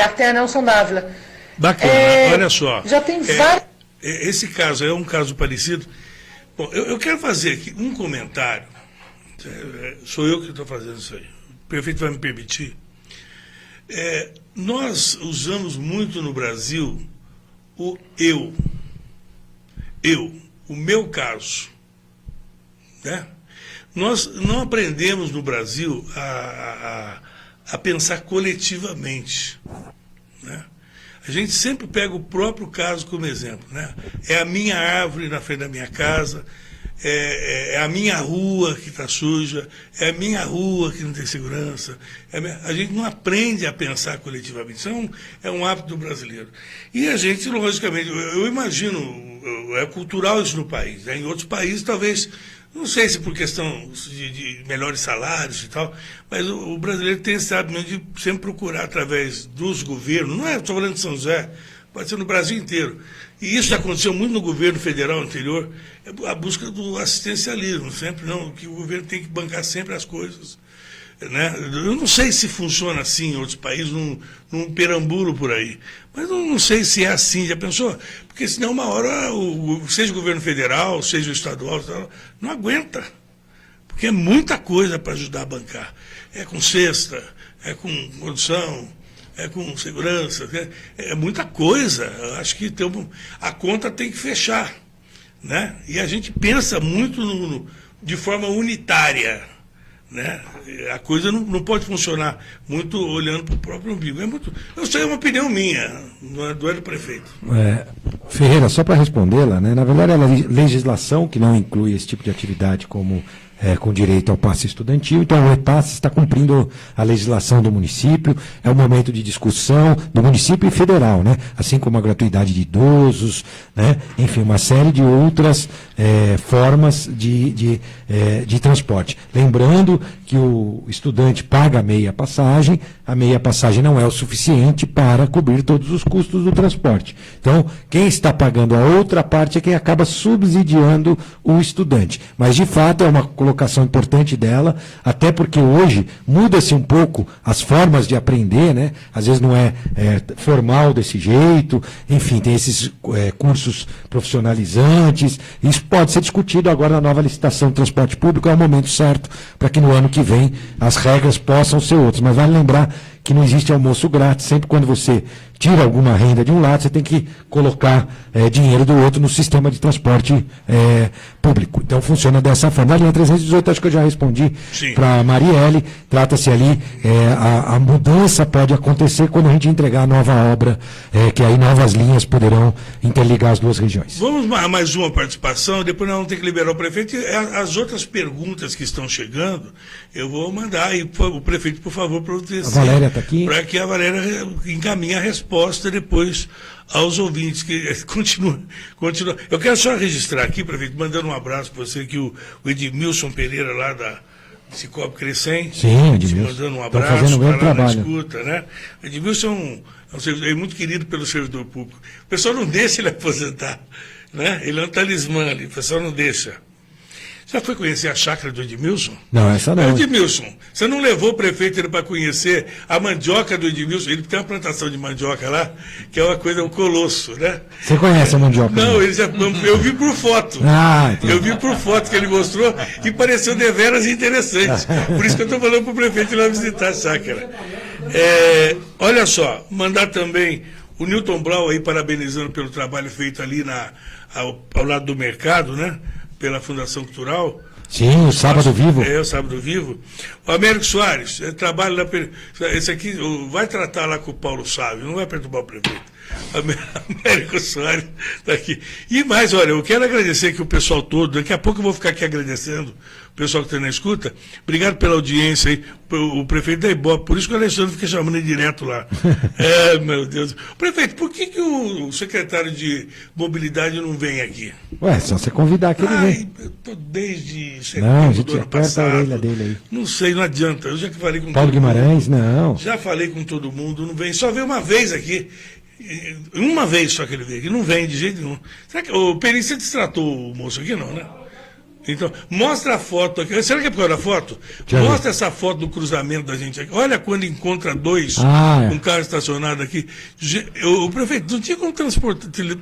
até a Nelson Dávila. Bacana, olha só. Já tem vários... Esse caso é um caso parecido. Bom, eu quero fazer aqui um comentário. Sou eu que estou fazendo isso aí. O prefeito vai me permitir. Nós usamos muito no Brasil o eu, o meu caso. Né? Nós não aprendemos no Brasil a pensar coletivamente. Né? A gente sempre pega o próprio caso como exemplo. Né? É a minha árvore na frente da minha casa, é a minha rua que está suja, é a minha rua que não tem segurança. A gente não aprende a pensar coletivamente. Isso é um hábito brasileiro. E a gente, logicamente, eu imagino, é cultural isso no país. Né? Em outros países, talvez, não sei se por questão de melhores salários e tal, mas o brasileiro tem esse hábito de sempre procurar, através dos governos, não estou falando de São José, pode ser no Brasil inteiro. E isso aconteceu muito no governo federal anterior, a busca do assistencialismo, sempre não, que o governo tem que bancar sempre as coisas. Né? Eu não sei se funciona assim em outros países, num perambulo por aí, mas não sei se é assim, já pensou? Porque senão uma hora, seja o governo federal, seja o estadual, não aguenta, porque é muita coisa para ajudar a bancar. É com cesta, é com condução, é com segurança, é muita coisa. Eu acho que a conta tem que fechar. Né? E a gente pensa muito de forma unitária. Né? A coisa não pode funcionar muito olhando para o próprio umbigo. Eu sei, é uma opinião minha, não é do prefeito. Ferreira, só para respondê-la, né? Na verdade, a legislação que não inclui esse tipo de atividade como com direito ao passe estudantil, então o EPASSE está cumprindo a legislação do município, é um momento de discussão do município e federal, né? Assim como a gratuidade de idosos, né? Enfim, uma série de outras formas de transporte. Lembrando que o estudante paga a meia passagem não é o suficiente para cobrir todos os custos do transporte. Então, quem está pagando a outra parte é quem acaba subsidiando o estudante. Mas, de fato, é uma colocação importante dela, até porque hoje muda-se um pouco as formas de aprender, né? Às vezes não é formal desse jeito, enfim, tem esses cursos profissionalizantes. Isso pode ser discutido agora na nova licitação de transporte público, é o momento certo para que no ano que vem as regras possam ser outras. Mas vale lembrar que não existe almoço grátis. Sempre quando você tira alguma renda de um lado, você tem que colocar dinheiro do outro no sistema de transporte público. Então funciona dessa forma. Na linha 318, acho que eu já respondi para a Marielle. Trata-se ali, a mudança pode acontecer quando a gente entregar a nova obra, que aí novas linhas poderão interligar as duas regiões. Vamos a mais uma participação, depois nós vamos ter que liberar o prefeito. As outras perguntas que estão chegando, eu vou mandar aí o prefeito, por favor, providenciar. A Valéria está aqui. Para que a Valéria encaminhe a resposta depois aos ouvintes, que continua. Eu quero só registrar aqui, prefeito, mandando um abraço para você, que o Edmilson Pereira, lá da Cicobi Crescente, sim, Edmilson, mandando um abraço para lá na escuta, né? O Edmilson é muito querido pelo servidor público. O pessoal não deixa ele aposentar, né? Ele é um talismã ali, o pessoal não deixa. Já foi conhecer a chácara do Edmilson? Não, essa não. Edmilson, você não levou o prefeito para conhecer a mandioca do Edmilson? Ele tem uma plantação de mandioca lá, que é uma coisa, um colosso, né? Você conhece a mandioca? Não, eu vi por foto. Eu vi por foto que ele mostrou e pareceu deveras interessante. Por isso que eu estou falando para o prefeito ir lá visitar a chácara. Olha só, mandar também o Newton Blau aí parabenizando pelo trabalho feito ali ao lado do mercado, né? Pela Fundação Cultural. Sim, o Sábado Vivo. O Sábado Vivo. O Américo Soares, trabalha lá. Esse aqui vai tratar lá com o Paulo Sávio, não vai perturbar o prefeito. Américo Soares está aqui. E mais, olha, eu quero agradecer aqui o pessoal todo. Daqui a pouco eu vou ficar aqui agradecendo pessoal que está na escuta. Obrigado pela audiência aí, o prefeito da Ibope. Por isso que o Alexandre fica chamando ele direto lá. Meu Deus. Prefeito, por que o secretário de mobilidade não vem aqui? Ué, só você convidar que ele vem. Eu tô desde Não, a setembro gente do ano aperta passado. a orelha dele aí. Não sei, não adianta. Eu já falei com Paulo todo Guimarães, não. já falei com todo mundo, não vem. Só veio uma vez aqui. Uma vez só que ele veio aqui. Não vem de jeito nenhum. Será que o Peri, você destratou o moço aqui? Não, né? Então, mostra a foto aqui. Será que é por causa da foto? Mostra essa foto do cruzamento da gente aqui. Olha quando encontra dois, um carro estacionado aqui. O prefeito, não tinha como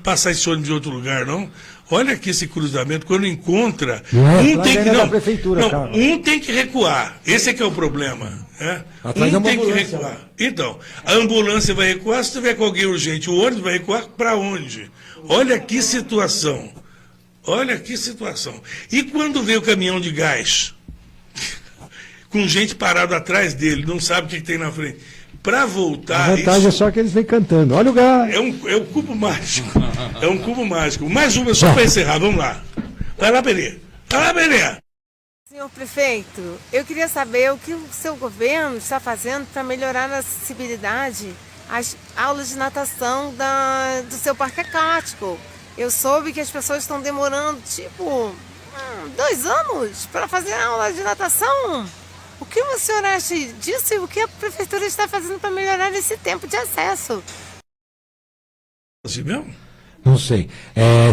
passar esse ônibus de outro lugar, não? Olha aqui esse cruzamento, quando encontra, um tem que recuar. Esse é que é o problema. Um tem que recuar. Então, a ambulância vai recuar se tiver com alguém urgente. O ônibus vai recuar para onde? Olha que situação. Olha que situação. E quando vê o caminhão de gás, com gente parada atrás dele, não sabe o que tem na frente, para voltar... A vantagem é só que eles vêm cantando. Olha o gás. É um cubo mágico. É um cubo mágico. Mais uma só para encerrar. Vamos lá. Vai lá, Pelé. Vai lá, Pelé. Senhor prefeito, eu queria saber o que o seu governo está fazendo para melhorar a acessibilidade às aulas de natação do seu parque aquático. Eu soube que as pessoas estão demorando, 2 anos para fazer aula de natação. O que o senhor acha disso e o que a prefeitura está fazendo para melhorar esse tempo de acesso? Assim mesmo? Não sei.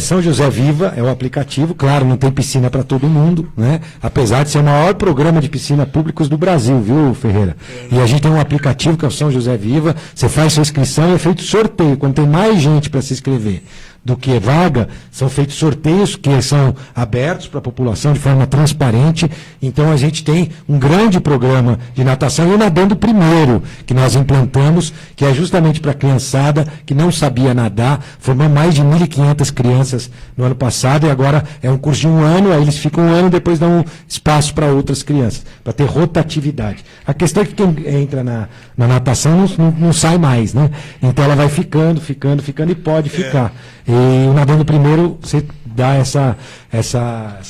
São José Viva é o aplicativo, claro, não tem piscina para todo mundo, né? Apesar de ser o maior programa de piscina públicos do Brasil, viu, Ferreira? E a gente tem um aplicativo que é o São José Viva, você faz sua inscrição e é feito sorteio. Quando tem mais gente para se inscrever do que vaga, são feitos sorteios que são abertos para a população de forma transparente. Então a gente tem um grande programa de natação e o Nadando Primeiro, que nós implantamos, que é justamente para a criançada que não sabia nadar. Formamos mais de 1.500 crianças no ano passado e agora é um curso de 1 ano, aí eles ficam 1 ano e depois dão espaço para outras crianças, para ter rotatividade. A questão é que quem entra na natação não sai mais, né? Então ela vai ficando e pode ficar. E o Nadando Primeiro, você dá essa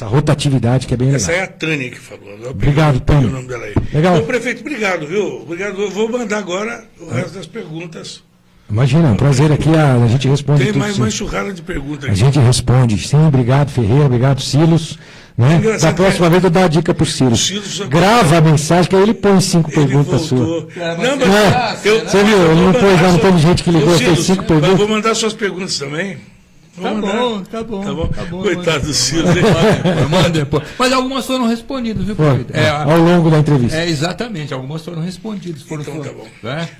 rotatividade que é bem legal. Essa é a Tânia que falou. Obrigado, Tânia. O nome dela aí. Legal. Então, prefeito, obrigado, viu? Obrigado. Eu vou mandar agora o resto das perguntas. Imagina, é um prazer aqui, a gente responde Tem tudo. mais uma enxurrada de perguntas aqui. A gente responde, sim, obrigado, Ferreira, obrigado, Silos. Né? Da próxima vez eu dou a dica pro Silos. Grava a mensagem, que aí ele põe 5 perguntas suas. Você viu, ele não pôs, já não teve gente que ligou, fez 5 perguntas. Eu vou mandar suas perguntas também. Tá bom. Coitado do Ciro. Manda depois. Mas algumas foram respondidas, viu, prefeito? Ao longo da entrevista. Exatamente, algumas foram respondidas. Tá bom.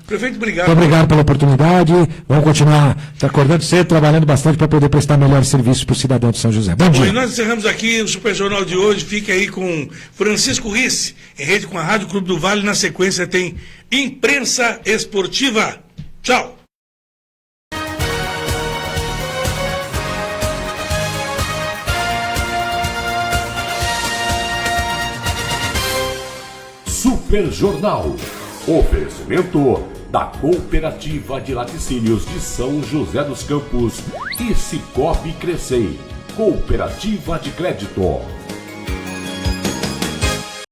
Prefeito, obrigado. Muito obrigado pela oportunidade. Vamos continuar acordando cedo, trabalhando bastante para poder prestar melhores serviços para o cidadão de São José. Bom dia. E nós encerramos aqui o Super Jornal de hoje. Fique aí com Francisco Risse, em rede com a Rádio Clube do Vale. Na sequência tem Imprensa Esportiva. Tchau. Super Jornal. Oferecimento da Cooperativa de Laticínios de São José dos Campos e Cicobi Crescei. Cooperativa de Crédito.